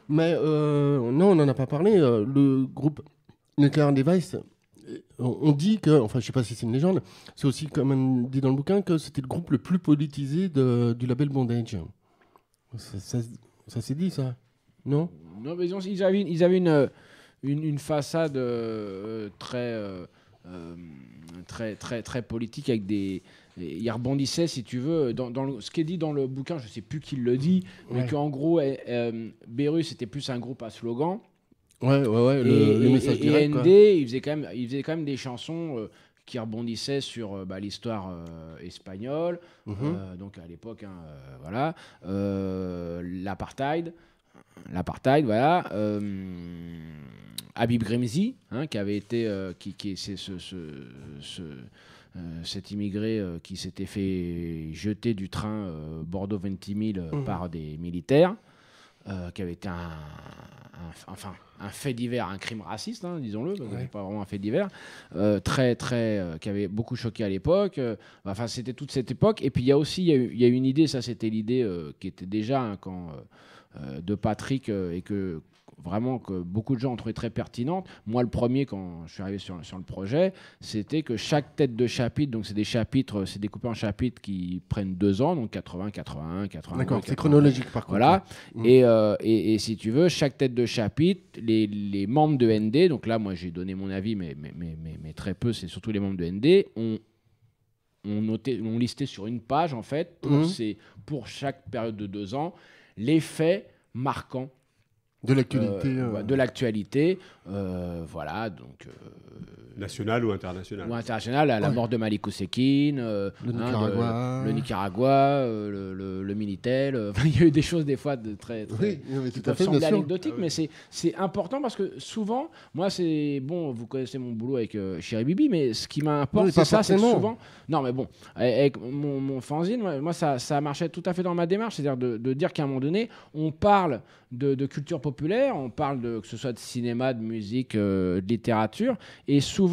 Mais non, on n'en a pas parlé. Le groupe Nuclear Device, on dit que, enfin, je sais pas si c'est une légende, c'est aussi quand même dit dans le bouquin que c'était le groupe le plus politisé du label Bondage. Ça s'est dit, ça? Non? Non, mais ils avaient une façade très politique avec des. Ils rebondissaient, si tu veux, ce qui est dit dans le bouquin, je sais plus qui le dit, mais Ouais. qu'en gros, Beru c'était plus un groupe à slogan. Ouais, le message direct, quoi. ND, il faisait quand même des chansons qui rebondissaient sur l'histoire espagnole, donc à l'époque, hein, voilà, l'apartheid, voilà, Habib Grimzi, hein, qui avait été, c'est cet immigré qui s'était fait jeter du train Bordeaux-Ventimille par des militaires. Qui avait été un fait divers, un crime raciste, hein, disons-le, parce que c'est pas vraiment un fait divers, qui avait beaucoup choqué à l'époque. Enfin, c'était toute cette époque. Et puis il y a une idée, ça c'était l'idée qui était déjà un camp de Patrick et que vraiment que beaucoup de gens ont trouvé très pertinente. Moi, le premier, quand je suis arrivé sur le projet, c'était que chaque tête de chapitre, donc c'est des chapitres, c'est découpé en chapitres qui prennent 2 ans, donc 80, 81, 82. D'accord, c'est 83. chronologique par contre. Voilà. Et si tu veux, chaque tête de chapitre, les membres de ND, donc là, moi, j'ai donné mon avis, mais très peu, c'est surtout les membres de ND, ont listé sur une page, en fait, pour chaque période de 2 ans, les faits marquants De l'actualité. De l'actualité, voilà, donc... National ou international. Ou international, la mort de Malik Oussekine, le Nicaragua, le Nicaragua, le Minitel. Il y a eu des choses des fois de très oui, mais qui tout à peuvent fait, sembler bien sûr. anecdotiques, mais c'est important parce que souvent, moi c'est bon, vous connaissez mon boulot avec Chéri Bibi, mais ce qui m'importe Oui, c'est pas ça, c'est que forcément. souvent, non mais bon, avec mon fanzine, moi ça marchait tout à fait dans ma démarche, c'est-à-dire de dire qu'à un moment donné, on parle de culture populaire, on parle que ce soit de cinéma, de musique, de littérature, et souvent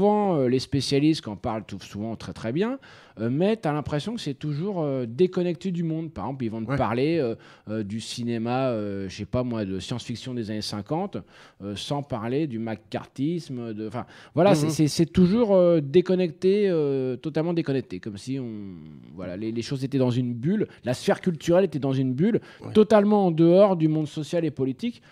les spécialistes, quand on parle souvent très très bien, mais tu as l'impression que c'est toujours déconnecté du monde. Par exemple, ils vont te parler du cinéma, je sais pas moi, de science-fiction des années 50, sans parler du macartisme. Enfin, voilà, c'est toujours déconnecté, totalement déconnecté, comme si voilà, les choses étaient dans une bulle, la sphère culturelle était dans une bulle, totalement en dehors du monde social et politique.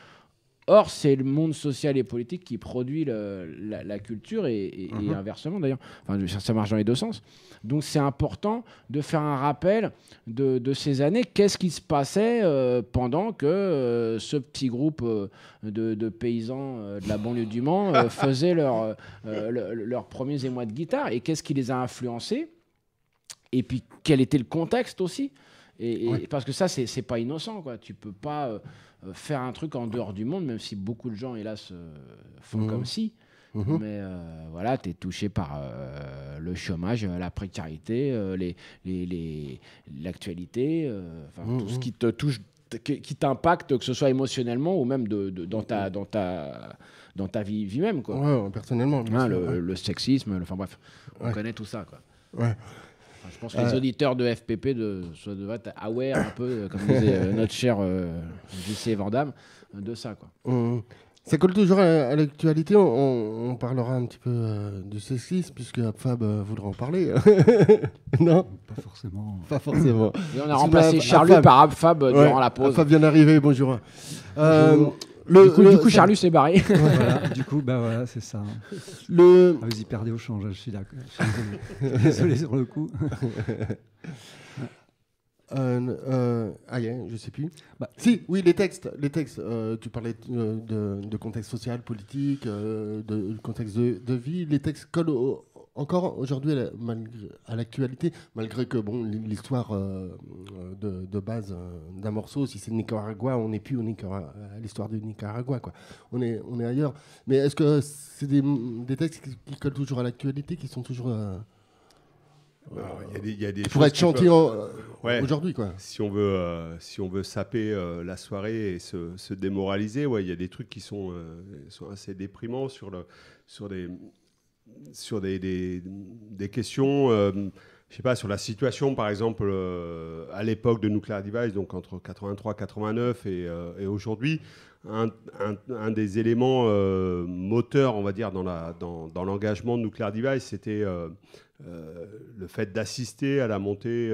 Or, c'est le monde social et politique qui produit la culture et inversement d'ailleurs. Enfin, ça marche dans les deux sens. Donc, c'est important de faire un rappel de ces années. Qu'est-ce qui se passait pendant que ce petit groupe de paysans de la banlieue du Mans faisait leurs premiers émois de guitare et qu'est-ce qui les a influencés? Et puis, quel était le contexte aussi? Parce que ça, c'est pas innocent, quoi. Tu peux pas faire un truc en dehors du monde, même si beaucoup de gens, hélas, font comme si. Mais voilà, tu es touché par le chômage, la précarité, l'actualité, tout ce qui te touche, qui t'impacte, que ce soit émotionnellement ou même dans ta vie même, quoi. Ouais, personnellement. Le sexisme, enfin bref, on connaît tout ça, quoi. Ouais. Je pense que les auditeurs de FPP doivent être aware un peu, comme disait notre cher JC Vandamme, de ça, quoi. Ça colle toujours à l'actualité. On parlera un petit peu du sexisme, puisque Fab voudra en parler. Non, pas forcément. Pas forcément. Et on a remplacé Charlu par Abfab durant la pause. Fab vient d'arriver, bonjour. Du coup, Charlu s'est barré. Voilà, du coup, bah voilà, c'est ça. Vous y perdez au change, je suis d'accord. Je suis désolé sur le coup. Je sais plus. Si, oui, les textes. Tu parlais de contexte social, politique, de contexte de vie. Les textes collent encore aujourd'hui à l'actualité, malgré que l'histoire de base d'un morceau, si c'est Nicaragua, on n'est plus à l'histoire du Nicaragua, quoi. On est ailleurs. Mais est-ce que c'est des textes qui collent toujours à l'actualité, qui sont toujours Il y a des pour être chanté aujourd'hui, quoi. Si on veut saper la soirée et se démoraliser, il y a des trucs qui sont assez déprimants sur des questions, je sais pas, sur la situation, par exemple, à l'époque de Nuclear Device, donc entre 83 89 et aujourd'hui. Un des éléments moteurs, on va dire, dans l'engagement de Nuclear Device, c'était le fait d'assister à la montée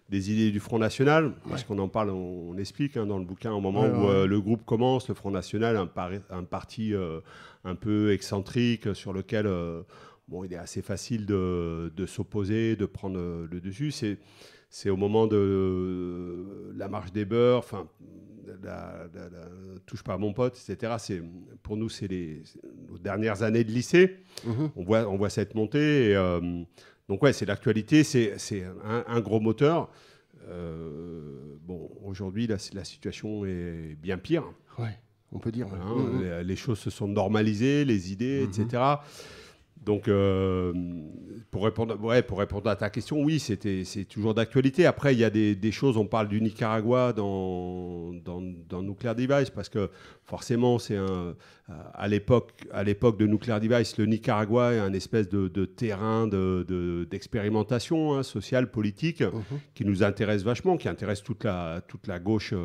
des idées du Front National, parce qu'on en parle, on explique dans le bouquin, au moment où le groupe commence, le Front National, un parti un peu excentrique sur lequel il est assez facile de s'opposer, de prendre le dessus. C'est au moment de la marche des beurs, enfin, la touche pas à mon pote, etc. Pour nous, c'est nos dernières années de lycée. On voit cette montée. Donc ouais, c'est l'actualité, c'est un gros moteur. Aujourd'hui, la situation est bien pire. Ouais, on peut dire. Les choses se sont normalisées, les idées, etc. Donc, pour répondre à ta question, oui, c'est toujours d'actualité. Après, il y a des choses, on parle du Nicaragua dans Nuclear Device, parce que forcément, à l'époque de Nuclear Device, le Nicaragua est un espèce de terrain d'expérimentation sociale, politique, qui nous intéresse vachement, qui intéresse toute la gauche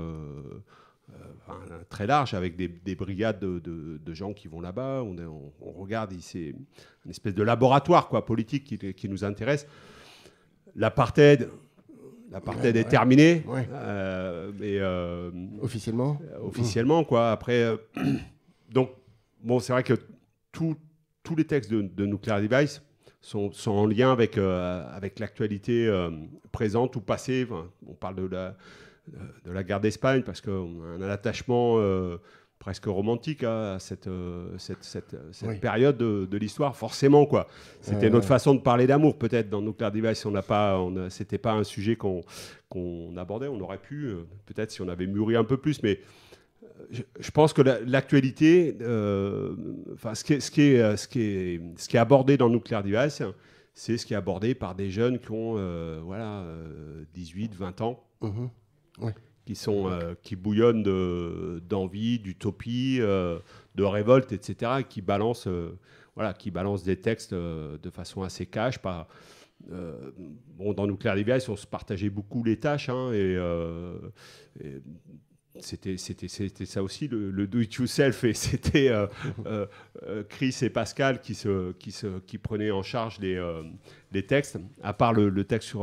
très large, avec des brigades de gens qui vont là-bas. On regarde, c'est une espèce de laboratoire politique qui nous intéresse. L'apartheid est terminé. Ouais. Officiellement, quoi. Après, donc, c'est vrai que tous les textes de Nuclear Device sont en lien avec l'actualité présente ou passée. On parle de la guerre d'Espagne, parce qu'on a un attachement presque romantique à cette période de l'histoire, forcément, quoi. C'était notre façon de parler d'amour, peut-être, dans Nuclear Device. C'était pas un sujet qu'on abordait. On aurait pu, peut-être, si on avait mûri un peu plus, mais je pense que l'actualité, ce qui est abordé dans Nuclear Device, c'est ce qui est abordé par des jeunes qui ont 18, 20 ans, Ouais. qui bouillonnent d'envie, d'utopie, de révolte, etc., qui balancent des textes de façon assez cash. Dans Nuclear Device, on se partageait beaucoup les tâches, hein, et c'était ça aussi, le do-it-yourself, et c'était Chris et Pascal qui prenaient en charge les textes, à part le texte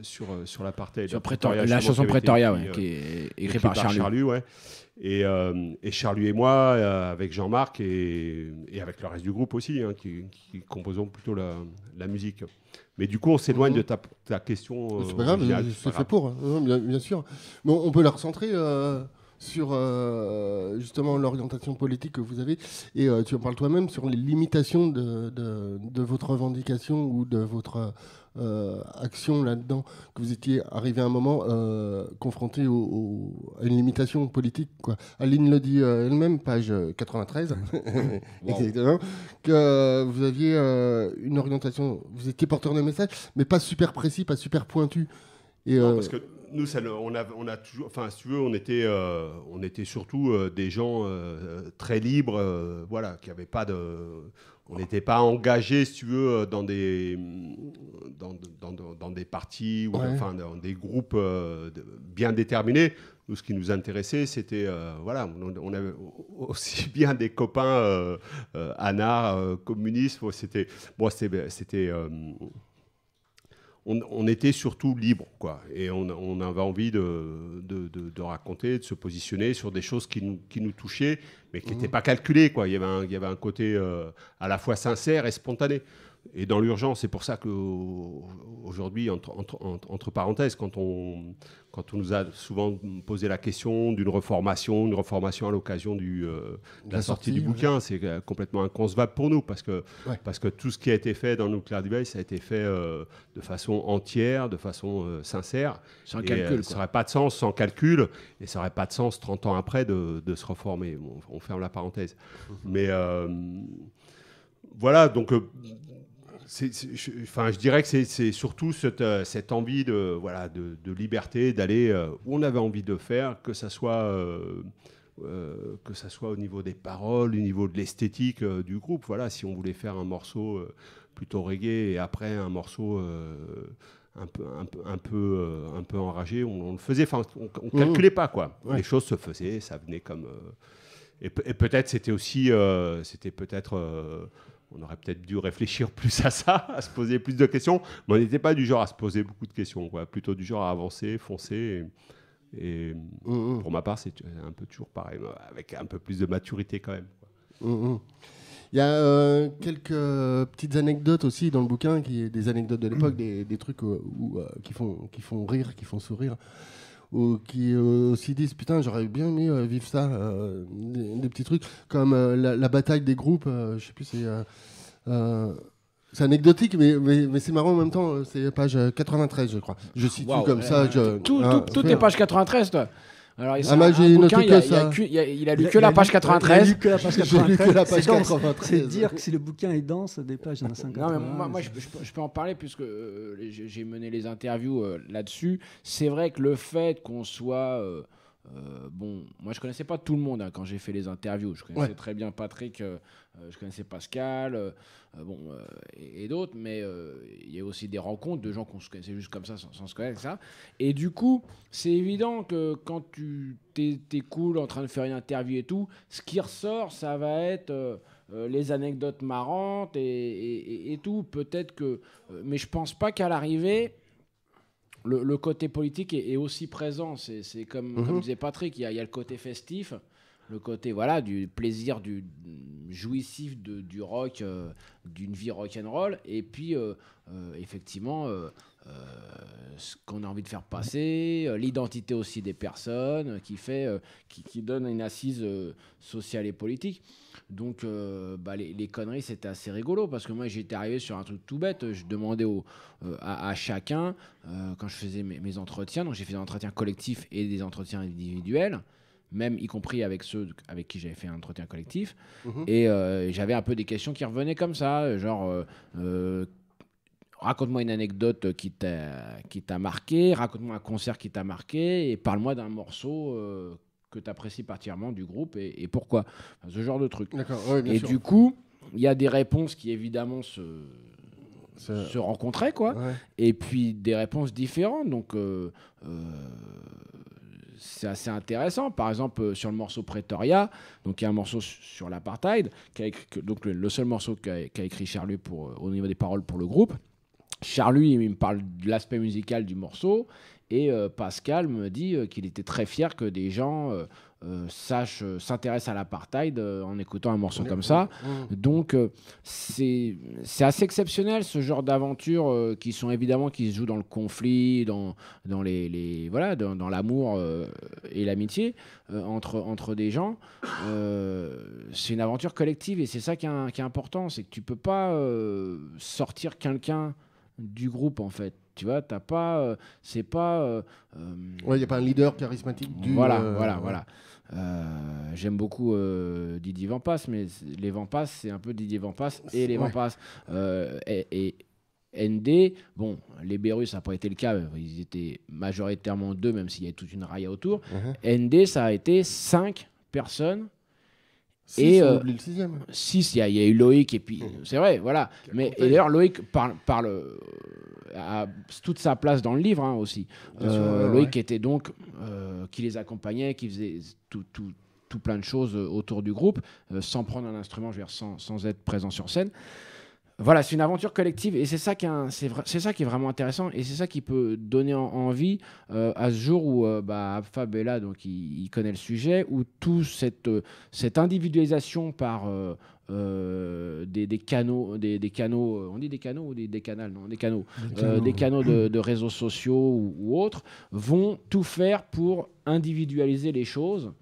sur l'apartheid. Sur la chanson Pretoria, qui est écrite par Charlu. Ouais. Et Charlu et moi, avec Jean-Marc et avec le reste du groupe aussi, hein, qui composons plutôt la musique. Mais du coup, on s'éloigne de ta question. C'est pas grave, c'est fait pour, hein, bien sûr. Bon, on peut la recentrer sur justement l'orientation politique que vous avez. Et tu en parles toi-même sur les limitations de votre revendication ou de votre action là-dedans, que vous étiez arrivé à un moment confronté à une limitation politique, quoi. Aline le dit elle-même, page 93, exactement, que vous aviez une orientation, vous étiez porteur de message, mais pas super précis, pas super pointu. Et, non, parce que nous, on a toujours, enfin, si tu veux, on était surtout des gens très libres, voilà, qui n'avaient pas de. On n'était pas engagés, si tu veux, dans des partis ou dans des groupes bien déterminés. Nous, ce qui nous intéressait, c'était, on avait aussi bien des copains anards, communistes. On était surtout libres, quoi. Et on avait envie de raconter, de se positionner sur des choses qui nous touchaient, mais qui n'étaient pas calculées, quoi. Il y avait un côté à la fois sincère et spontané. Et dans l'urgence, c'est pour ça qu'aujourd'hui, entre parenthèses, quand on nous a souvent posé la question d'une reformation à l'occasion de la sortie du bouquin, c'est complètement inconcevable pour nous, parce que tout ce qui a été fait dans Nuclear Device a été fait de façon entière, de façon sincère. Sans calcul. Ça n'aurait pas de sens sans calcul, et ça n'aurait pas de sens 30 ans après de se reformer. Bon, on ferme la parenthèse. Mais voilà, donc... je dirais que c'est surtout cette envie de liberté, d'aller où on avait envie de faire, que ça soit au niveau des paroles, au niveau de l'esthétique du groupe. Voilà, si on voulait faire un morceau plutôt reggae et après un morceau un peu enragé, on le faisait. Enfin, on calculait pas, quoi. Ouais. Les choses se faisaient, ça venait comme. Et peut-être c'était aussi, on aurait peut-être dû réfléchir plus à ça, à se poser plus de questions, mais on n'était pas du genre à se poser beaucoup de questions, quoi. Plutôt du genre à avancer, foncer. Et pour ma part, c'est un peu toujours pareil, avec un peu plus de maturité quand même. Il y a quelques petites anecdotes aussi dans le bouquin, des anecdotes de l'époque, des trucs qui font rire, qui font sourire, ou qui aussi disent putain, j'aurais bien aimé vivre ça, des petits trucs comme la bataille des groupes, je sais plus, c'est anecdotique, mais c'est marrant en même temps. C'est page 93, je crois. Je situe comme ça. Tout est page 93, toi. Alors, j'ai noté que ça. Il a lu que la page 93. Il a lu que la page 93. C'est dense. C'est dire que si le bouquin est dense, des pages, il y en a 50. Non, mais moi je peux en parler puisque j'ai mené les interviews là-dessus. C'est vrai que le fait qu'on soit... moi je connaissais pas tout le monde quand j'ai fait les interviews. Je connaissais très bien Patrick, je connaissais Pascal, et d'autres, mais il y a aussi des rencontres de gens qu'on se connaissait juste comme ça, sans se connaître, ça. Et du coup, c'est évident que quand t'es cool en train de faire une interview et tout, ce qui ressort, ça va être les anecdotes marrantes et tout. Peut-être que, mais je pense pas qu'à l'arrivée. Le côté politique est aussi présent. C'est comme disait Patrick, il y a le côté festif. le côté voilà du plaisir du jouissif du rock, d'une vie rock'n'roll, et puis effectivement ce qu'on a envie de faire passer, l'identité aussi des personnes qui donne une assise sociale et politique. Donc les conneries, c'était assez rigolo, parce que moi j'étais arrivé sur un truc tout bête. Je demandais à chacun, quand je faisais mes entretiens, donc j'ai fait des entretiens collectifs et des entretiens individuels, même y compris avec ceux avec qui j'avais fait un entretien collectif. Et j'avais un peu des questions qui revenaient comme ça, genre raconte-moi une anecdote qui t'a marqué, raconte-moi un concert qui t'a marqué, et parle-moi d'un morceau que tu apprécies particulièrement du groupe, et pourquoi. Enfin, ce genre de truc. D'accord, ouais, bien et sûr. du coup, il y a des réponses qui évidemment se rencontraient, quoi. Ouais. Et puis des réponses différentes. Donc c'est assez intéressant. Par exemple, sur le morceau Pretoria, donc il y a un morceau sur l'apartheid, donc le seul morceau qu'a écrit Charles au niveau des paroles pour le groupe. Charles, il me parle de l'aspect musical du morceau, et Pascal me dit qu'il était très fier que des gens s'intéressent à l'apartheid en écoutant un morceau comme ça. Donc c'est assez exceptionnel, ce genre d'aventures qui se jouent dans le conflit, dans l'amour et l'amitié entre des gens. C'est une aventure collective, et c'est ça qui est important, c'est que tu peux pas sortir quelqu'un du groupe, en fait. Tu vois, t'as pas, c'est pas. Ouais, il n'y a pas un leader charismatique du. Voilà. J'aime beaucoup Didier Vampas, mais les Vampas, c'est un peu Didier Vampas et les Vampas. Et ND, bon, les Bérus, ça n'a pas été le cas. Ils étaient majoritairement 2, même s'il y avait toute une raille autour. ND, ça a été 5 personnes. Et on oublie le 6e. 6, il y a eu Loïc, et puis c'est vrai, voilà. Et d'ailleurs, Loïc parle a toute sa place dans le livre, hein, aussi. Loïc était donc qui les accompagnait, qui faisait tout plein de choses autour du groupe, sans prendre un instrument, je veux dire, sans être présent sur scène. Voilà, c'est une aventure collective, et c'est ça qui est vraiment intéressant, et c'est ça qui peut donner envie à ce jour où Fab est là, donc il connaît le sujet, où toute cette individualisation par des canaux, on dit des canaux ou des canals, non, des canaux de réseaux sociaux ou autres, vont tout faire pour individualiser les choses.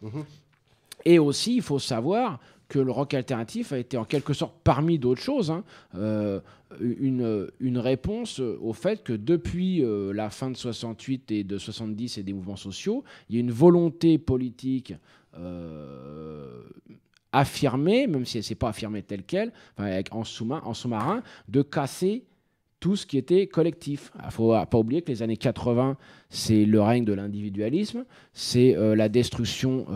Et aussi, il faut savoir que le rock alternatif a été en quelque sorte, parmi d'autres choses, une réponse au fait que depuis la fin de 68 et de 70 et des mouvements sociaux, il y a une volonté politique affirmée, même si elle ne s'est pas affirmée telle qu'elle, en sous-marin, de casser tout ce qui était collectif. Il ne faut pas oublier que les années 80, c'est le règne de l'individualisme, c'est la destruction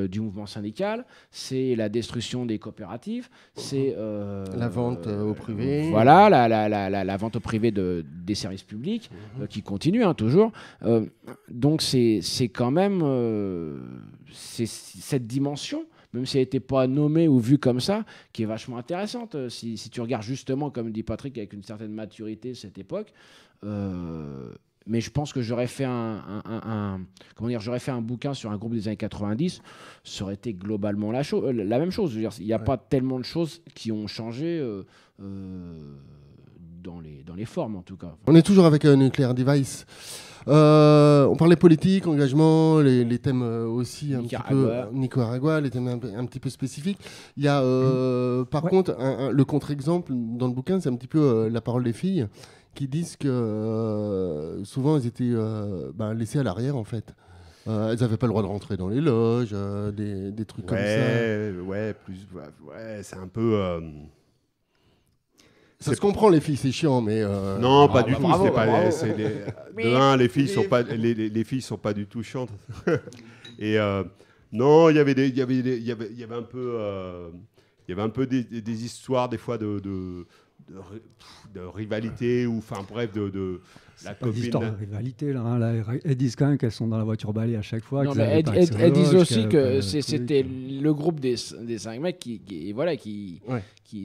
du mouvement syndical, c'est la destruction des coopératives, c'est la vente au privé. Voilà, la vente au privé des services publics qui continue, hein, toujours. Donc c'est quand même c'est cette dimension, même si elle n'était pas nommée ou vue comme ça, qui est vachement intéressante. Si tu regardes justement, comme dit Patrick, avec une certaine maturité cette époque. Mais je pense que j'aurais fait j'aurais fait un bouquin sur un groupe des années 90, ça aurait été globalement la même chose. Je veux dire, il n'y a pas tellement de choses qui ont changé dans les formes, en tout cas. On est toujours avec Nuclear Device. On parlait politique, engagement, les thèmes aussi un petit peu Nicaragua, les thèmes un petit peu spécifiques. Il y a par contre le contre-exemple dans le bouquin, c'est un petit peu la parole des filles qui disent que souvent elles étaient laissées à l'arrière, en fait. Elles n'avaient pas le droit de rentrer dans les loges, des trucs comme ça. Ouais, c'est un peu. Ça se comprend, les filles, c'est chiant, mais non, pas du tout. Bravo. De un, les filles sont pas du tout chiantes. Et non, il y avait un peu des histoires des fois de rivalité, ou enfin bref, de la copine. L'histoire de rivalité là, elles disent quand même qu'elles sont dans la voiture balai à chaque fois. Non, mais elles disent aussi que c'était le groupe des 5 mecs qui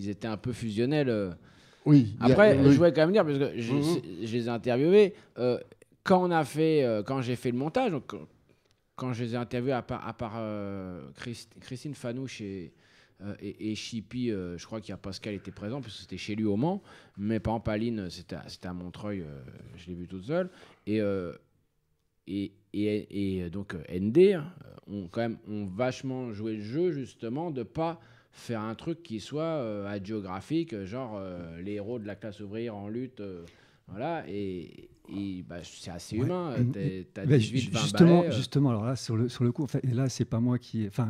étaient un peu fusionnels. Oui. Après, je voulais quand même dire, parce que je les ai interviewés, quand j'ai fait le montage, donc, quand je les ai interviewés, à part Christine Fanouche et Chippy, je crois qu'il y a Pascal était présent, parce que c'était chez lui au Mans. Mais par exemple, Aline, c'était à Montreuil, je l'ai vu toute seule. Et donc ND ont vachement joué le jeu, justement, de pas faire un truc qui soit hagiographique, genre les héros de la classe ouvrière en lutte. Voilà, et bah, c'est assez humain. T'as 18, 20 balais. Justement, alors là, sur le coup, et là, c'est pas moi qui... Enfin,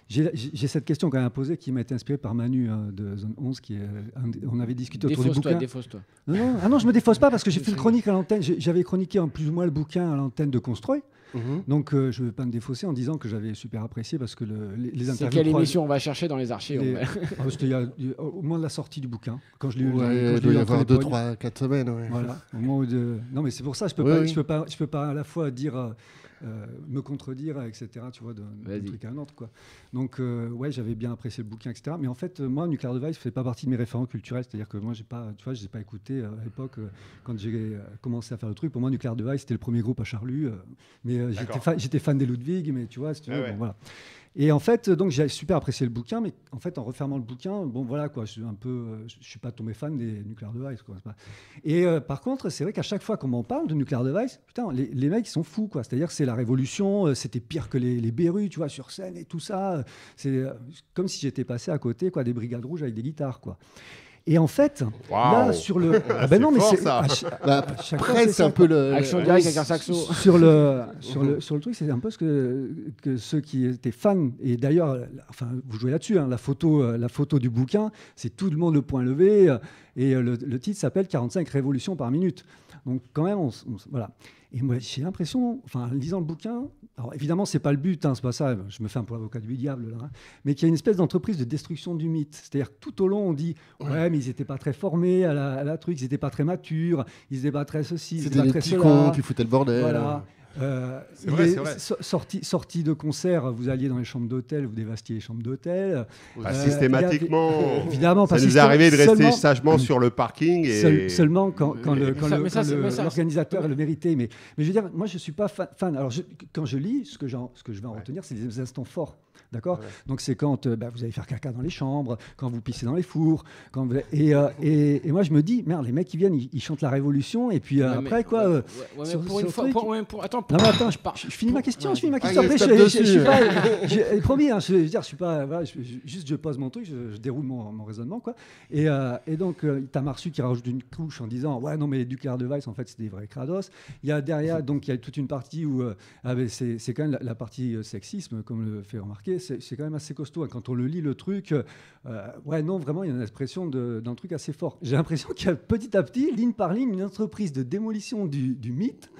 j'ai cette question quand même à poser qui m'a été inspirée par Manu de Zone 11, on avait discuté autour du bouquin. Défausse-toi. Non, je me défausse pas parce que j'ai fait une chronique à l'antenne. J'avais chroniqué en plus ou moins le bouquin à l'antenne de Construy. Donc, je ne vais pas me défausser en disant que j'avais super apprécié parce que les interviews... C'est quelle émission on va chercher dans les archives? C'était au moment de la sortie du bouquin. Quand je l'ai eu. Il doit y avoir 2, 3, 4 semaines. Ouais. Voilà. Au moment où non, mais c'est pour ça, je peux pas à la fois dire... me contredire, etc. Tu vois, d'un truc à un autre, quoi. Donc, ouais, j'avais bien apprécié le bouquin, etc. Mais en fait, moi, Nuclear Device ne fait pas partie de mes référents culturels. C'est-à-dire que moi, je n'ai pas écouté à l'époque, quand j'ai commencé à faire le truc. Pour moi, Nuclear Device, c'était le premier groupe à Charlus. Mais j'étais fan des Ludwig, mais tu vois, si tu veux, bon, voilà. Et en fait, donc j'ai super apprécié le bouquin, mais en fait, en refermant le bouquin, bon voilà quoi, je suis pas tombé fan des Nuclear Device, quoi. Et par contre, c'est vrai qu'à chaque fois qu'on m'en parle de Nuclear Device, putain, les mecs ils sont fous, quoi. C'est-à-dire c'est la révolution, c'était pire que les Berus, tu vois, sur scène et tout ça. C'est comme si j'étais passé à côté, quoi, des Brigades Rouges avec des guitares, quoi. Et en fait, là, sur le... Ah ben non, mais c'est... Après, c'est un peu le... Action directe avec un saxo. Sur le truc, c'est un peu ce que ceux qui étaient fans, et d'ailleurs, enfin, vous jouez là-dessus, hein, la photo du bouquin, c'est tout le monde le point levé, et le titre s'appelle 45 révolutions par minute. Donc quand même, voilà. Et moi, j'ai l'impression, enfin, en lisant le bouquin, alors évidemment, c'est pas le but, hein, c'est pas ça, je me fais un peu l'avocat du diable, là, hein, mais qu'il y a une espèce d'entreprise de destruction du mythe. C'est-à-dire que tout au long, on dit, ouais, mais ils n'étaient pas très formés à la truc, ils n'étaient pas très matures, ils n'étaient pas très ceci, ils n'étaient pas très cela. C'était des petits cons qui foutaient le bordel. Voilà. C'est vrai. Sortie de concert, vous alliez dans les chambres d'hôtel, vous dévastiez les chambres d'hôtel. Systématiquement, évidemment, ça nous est arrivé de rester sagement sur le parking. Et... Seulement quand l'organisateur le méritait. Mais je veux dire, moi, je ne suis pas fan. Alors, quand je lis, ce que je vais en retenir, c'est des instants forts. D'accord. Donc, c'est quand vous allez faire caca dans les chambres, quand vous pissez dans les fours. Et moi, je me dis, merde, les mecs qui viennent, ils chantent la révolution. Et puis après, quoi. Pour une fois. Attends, je finis ma question. Après, je suis pas. Promis, hein, je veux dire, je suis pas. Voilà, juste, je pose mon truc, je déroule mon raisonnement, quoi. Et donc, t'as Marsu qui rajoute une couche en disant, ouais, non, mais les Nuclear Device, en fait, c'est des vrais crados. Il y a derrière, donc, il y a toute une partie où c'est quand même la partie sexisme, comme le fait remarquer. C'est quand même assez costaud. Quand on le lit, le truc, ouais, non, vraiment, il y a une expression d'un truc assez fort. J'ai l'impression qu'il y a petit à petit, ligne par ligne, une entreprise de démolition du mythe.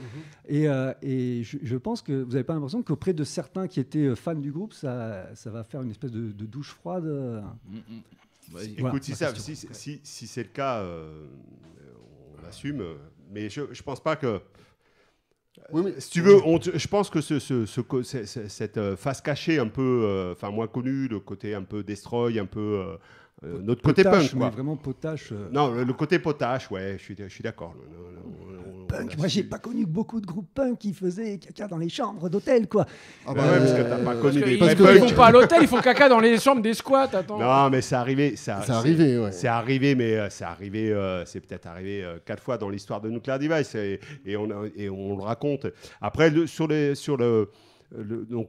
Et je pense que vous n'avez pas l'impression qu'auprès de certains qui étaient fans du groupe, ça va faire une espèce de douche froide. Écoute, si c'est le cas, on assume. Mais je ne pense pas que... Oui, mais si tu veux, je pense que cette face cachée un peu, moins connue, le côté un peu destroy, un peu notre côté potache, punk, quoi. Mais vraiment potache. Non, le côté potache, ouais, je suis d'accord. Punk, moi j'ai pas connu beaucoup de groupes punk qui faisaient caca dans les chambres d'hôtel, quoi. Ah bah ouais, parce que t'as pas connu des punks. Ils font pas à l'hôtel, ils font caca dans les chambres des squats. Attends. Non, mais c'est arrivé. C'est arrivé, ouais. C'est arrivé, mais c'est peut-être arrivé 4 fois dans l'histoire de Nuclear Device et on le raconte. Après, donc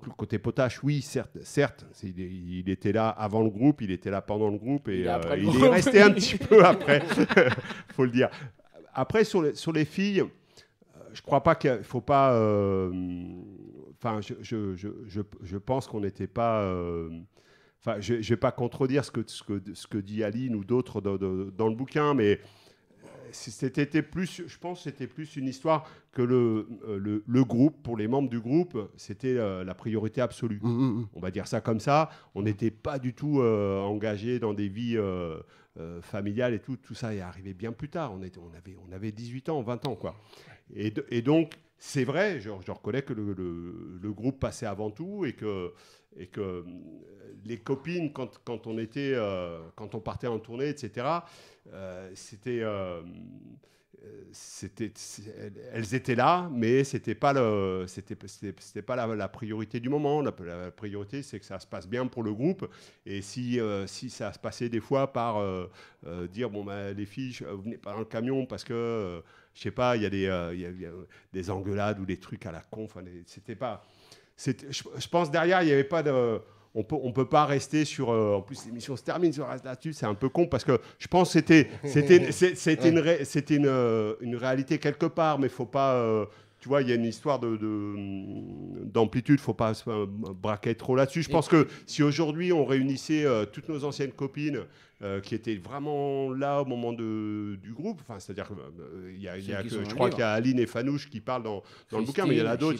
le côté potache, oui, certes, il était là avant le groupe, il était là pendant le groupe et il est resté un petit peu après, faut le dire. Après, sur les filles, je crois pas qu'il faut pas. Enfin, je pense qu'on n'était pas. Enfin, je vais pas contredire ce que dit Aline ou d'autres dans le bouquin, mais c'était plus, je pense, c'était plus une histoire que le groupe, pour les membres du groupe, c'était la priorité absolue. On va dire ça comme ça. On n'était pas du tout engagés dans des vies familiales et tout. Tout ça est arrivé bien plus tard. On avait 18 ans, 20 ans, quoi. Et donc, c'est vrai, je reconnais que le groupe passait avant tout et que les copines, quand on partait en tournée, etc., c'était... elles étaient là, mais c'était pas la priorité du moment. La priorité, c'est que ça se passe bien pour le groupe. Et si ça se passait des fois par dire bon les filles, vous venez pas dans le camion parce que je sais pas, il y a des engueulades ou des trucs à la con. C'était pas. Je pense derrière, il y avait pas de. On peut pas rester sur. En plus, l'émission se termine sur là-dessus, c'est un peu con parce que je pense que c'était une réalité quelque part, mais faut pas. Tu vois, il y a une histoire d'amplitude, faut pas se braquer trop là-dessus. Je pense que si aujourd'hui on réunissait toutes nos anciennes copines qui étaient vraiment là au moment du groupe, enfin, c'est-à-dire que je crois qu'il y a Aline et Fanouche qui parlent dans le bouquin, mais il y en a d'autres,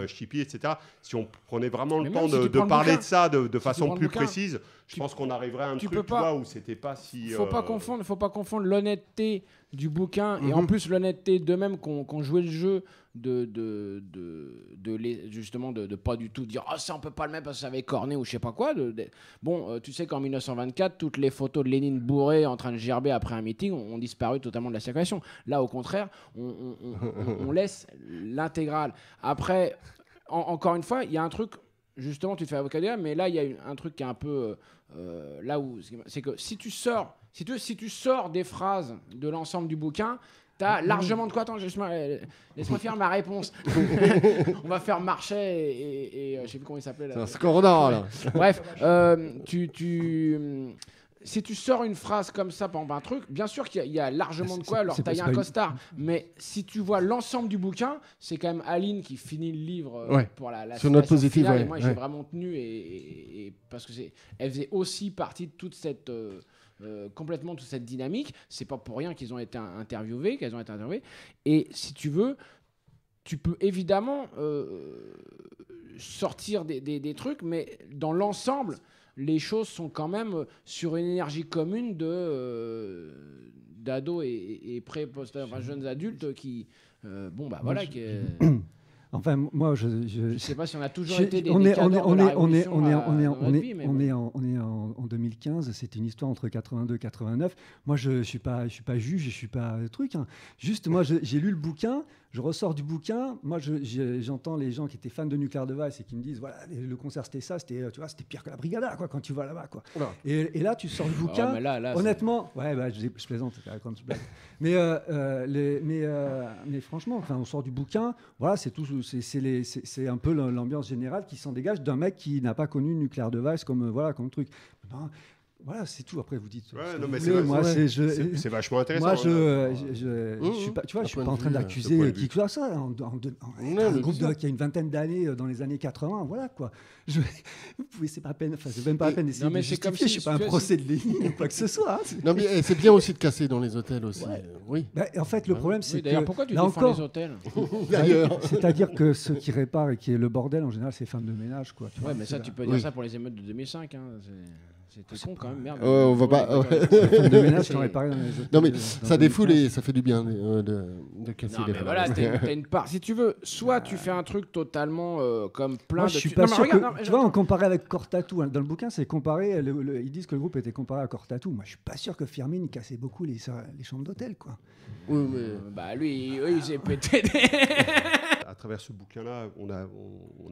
Chippy, etc. Si on prenait vraiment le temps de parler de ça de façon plus précise, je pense qu'on arriverait à un truc où c'était pas si... Faut pas confondre l'honnêteté du bouquin et en plus l'honnêteté d'eux-mêmes qu'on jouait le jeu justement de pas du tout dire ça on peut pas le mettre parce que ça avait corné ou je sais pas quoi. Tu sais qu'en 1924 toutes les photos de Lénine bourré en train de gerber après un meeting ont disparu totalement de la circulation. Là au contraire on laisse l'intégrale. Après encore une fois il y a un truc, justement tu te fais avocat, mais là il y a un truc qui est un peu là où c'est que si tu sors des phrases de l'ensemble du bouquin, t'as largement de quoi. Attends, laisse-moi faire ma réponse. On va faire Marchais et je sais plus comment il s'appelait là. C'est un scordant là. Bref, si tu sors une phrase comme ça pendant un truc, bien sûr qu'il y a largement de quoi leur tailler un costard. Mais si tu vois l'ensemble du bouquin, c'est quand même Aline qui finit le livre pour la sur notre positive. Et moi, j'ai vraiment tenu et parce que elle faisait aussi partie de toute cette complètement toute cette dynamique. C'est pas pour rien qu'elles ont été interviewées. Et si tu veux, tu peux évidemment sortir des trucs, mais dans l'ensemble, les choses sont quand même sur une énergie commune d'ados et jeunes adultes qui voilà qui Enfin, moi, je sais pas si on a toujours été des cadors de la révolution on est en 2015. C'est une histoire entre 82 et 89. Moi, je suis pas juge, je suis pas truc. Hein. Juste, moi, j'ai lu le bouquin. Je ressors du bouquin. Moi, j'entends les gens qui étaient fans de Nuclear Device et qui me disent voilà, le concert c'était ça, c'était pire que la Brigada quoi quand tu vas là-bas quoi. Et là, tu sors du bouquin. Là, honnêtement, je plaisante, quand je blague. Mais franchement, enfin, on sort du bouquin. Voilà, c'est tout. C'est un peu l'ambiance générale qui s'en dégage d'un mec qui n'a pas connu Nuclear Device comme truc. Ben, voilà, c'est tout. Après, vous dites. C'est vachement intéressant. Moi, je suis pas, tu vois, je suis pas en train d'accuser qui que ce soit. Un groupe qui a une vingtaine d'années dans les années 80, voilà quoi. Vous pouvez, c'est pas peine. Enfin, c'est même pas la peine d'essayer de justifier. Je suis pas un procès de Lénine ou quoi que ce soit. Hein. Non, mais c'est bien aussi de casser dans les hôtels aussi. Ouais. Oui. Bah, en fait, le problème, c'est d'ailleurs, pourquoi tu défends les hôtels C'est-à-dire que ceux qui réparent et qui est le bordel en général, c'est les femmes de ménage, quoi. Ouais, mais ça, tu peux dire ça pour les émeutes de 2005. C'était con quand même, merde. On va pas. De ménage qui ont réparé dans les hôtels. Non mais ça défoule et ça fait du bien de casser les. Mais voilà, t'as une part. Si tu veux, soit tu fais un truc totalement comme plein. Moi, je suis pas sûr que. Tu vois, on comparait avec Cortatou. Dans le bouquin, c'est comparé. Ils disent que le groupe était comparé à Cortatou. Moi, je suis pas sûr que Firmin cassait beaucoup les chambres d'hôtel, quoi. Oui, mais. Lui, il s'est pété. À travers ce bouquin-là, on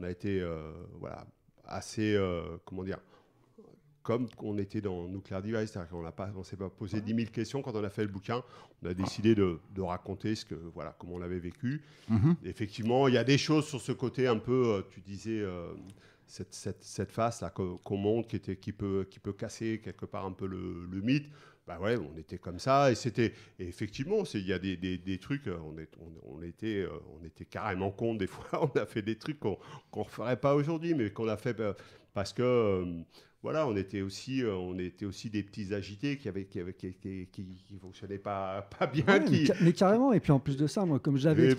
a été assez comment dire. Comme on était dans Nuclear Device, c'est-à-dire qu'on ne s'est pas posé 10 000 questions quand on a fait le bouquin. On a décidé de raconter comment on l'avait vécu. Mm-hmm. Effectivement, il y a des choses sur ce côté un peu, tu disais, cette face là qu'on montre qui peut casser quelque part un peu le mythe. Bah ouais, on était comme ça et effectivement, il y a des trucs, on était carrément cons des fois. On a fait des trucs qu'on referait pas aujourd'hui, mais qu'on a fait parce que voilà, on était aussi des petits agités qui fonctionnaient pas bien. Ouais, mais carrément. Et puis en plus de ça, moi, comme j'avais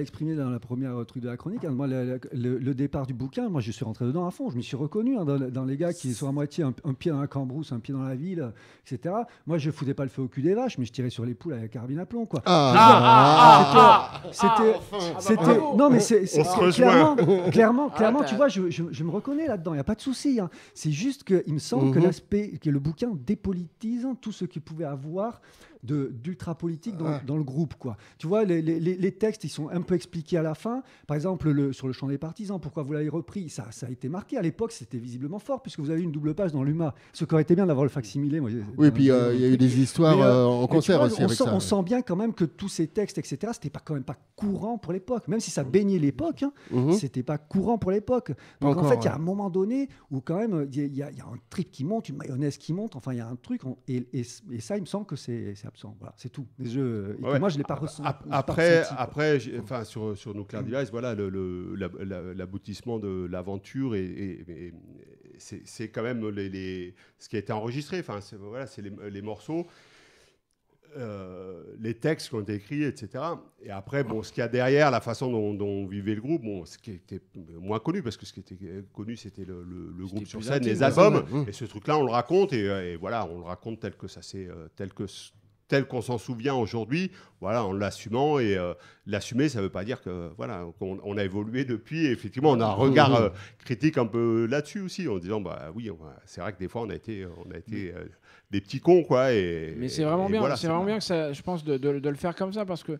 exprimé dans la première truc de la chronique, moi, le départ du bouquin, moi, je suis rentré dedans à fond. Je m'y suis reconnu dans les gars qui sont à moitié un pied dans la cambrousse, un pied dans la ville, etc. Moi, je foutais pas le feu au cul des vaches, mais je tirais sur les poules avec la carabine à plomb, quoi. C'était. Non, mais c'est clairement, tu vois, je me reconnais là-dedans. Il y a pas de souci. Hein. C'est juste qu'il me semble que le bouquin dépolitise tout ce qu'il pouvait avoir d'ultra politique dans le groupe, quoi. Tu vois, les textes, ils sont un peu expliqués à la fin. Par exemple, sur le chant des partisans, pourquoi vous l'avez repris, ça a été marqué. À l'époque, c'était visiblement fort, puisque vous avez une double page dans l'UMA. Ce qui aurait été bien d'avoir le facsimilé. Moi, oui, puis il y a eu des histoires en concert vois, aussi avec ça. On sent bien quand même que tous ces textes, etc., c'était quand même pas courant pour l'époque. Même si ça baignait l'époque, c'était pas courant pour l'époque. Donc en fait, il y a un moment donné où quand même, il y a un trip qui monte, une mayonnaise qui monte, enfin, il y a un truc, et ça, il me semble que c'est absent. Voilà, c'est tout. Moi, je ne l'ai pas ressenti. Après, sur Nuclear Device, voilà, l'aboutissement de l'aventure, et c'est quand même ce qui a été enregistré. Enfin, c'est les morceaux. Les textes qui ont été écrits, etc. Et après, ce qu'il y a derrière, la façon dont vivait le groupe, ce qui était moins connu, parce que ce qui était connu, c'était le groupe sur scène, les albums. Et ce truc-là, on le raconte, et voilà, on le raconte tel qu'on s'en souvient aujourd'hui, voilà, en l'assumant. Et l'assumer, ça ne veut pas dire qu'on a évolué depuis. Et effectivement, on a un regard critique un peu là-dessus aussi, en disant, oui, c'est vrai que des fois, on a été des petits cons, quoi. Mais c'est vraiment bien, c'est vraiment bien que ça, je pense, de le faire comme ça, parce que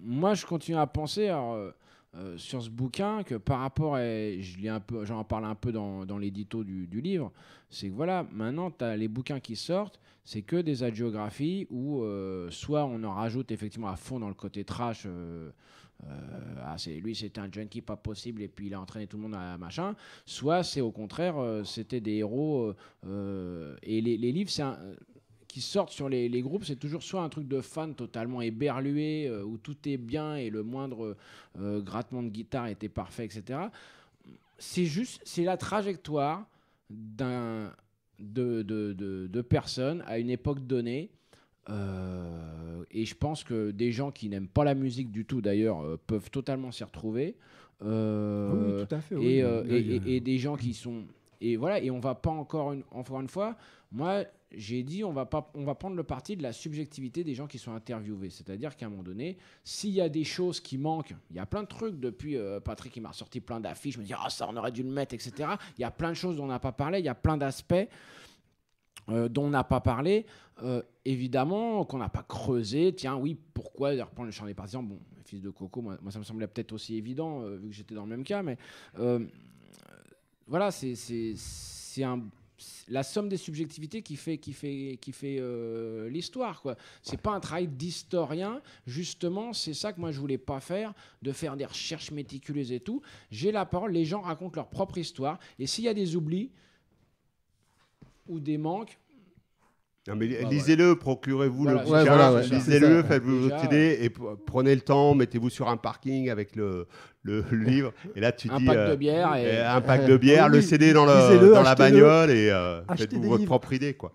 moi, je continue à penser sur ce bouquin que par rapport à, j'en parle un peu dans l'édito du livre, c'est que voilà, maintenant, tu as les bouquins qui sortent, c'est que des hagiographies où soit on en rajoute effectivement à fond dans le côté trash. Lui c'était un junkie pas possible et puis il a entraîné tout le monde à machin, soit c'est au contraire c'était des héros et les livres qui sortent sur les groupes, c'est toujours soit un truc de fan totalement éberlué où tout est bien et le moindre grattement de guitare était parfait, etc. C'est la trajectoire de personnes à une époque donnée. Et je pense que des gens qui n'aiment pas la musique du tout d'ailleurs peuvent totalement s'y retrouver oui, tout à fait, et des gens qui sont et voilà, et on va pas encore une fois, moi j'ai dit on va prendre le parti de la subjectivité des gens qui sont interviewés, c'est-à-dire qu'à un moment donné, s'il y a des choses qui manquent, il y a plein de trucs depuis Patrick il m'a ressorti plein d'affiches, je me dis ça on aurait dû le mettre, etc. Il y a plein de choses dont on n'a pas parlé, il y a plein d'aspects dont on n'a pas parlé, évidemment, qu'on n'a pas creusé. Tiens, oui, pourquoi reprendre le chant des partisans? Bon, fils de Coco, moi ça me semblait peut-être aussi évident, vu que j'étais dans le même cas, mais voilà, c'est la somme des subjectivités qui fait l'histoire, quoi. C'est pas un travail d'historien, justement, c'est ça que moi je voulais pas faire, de faire des recherches méticuleuses et tout. J'ai la parole, les gens racontent leur propre histoire, et s'il y a des oublis ou des manques. Non, mais lisez-le, procurez-vous le bouquin, lisez-le, faites-vous votre idée et prenez le temps, mettez-vous sur un parking avec le livre et là tu un pack de bière un pack de bière, le CD dans la bagnole et faites-vous votre propre idée, quoi.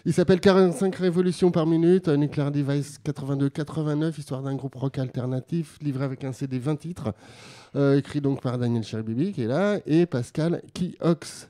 Il s'appelle 45 révolutions par minute, Nuclear Device 82-89, histoire d'un groupe rock alternatif, livré avec un CD 20 titres, écrit donc par Daniel Cherbibi qui est là et Pascal Kiox.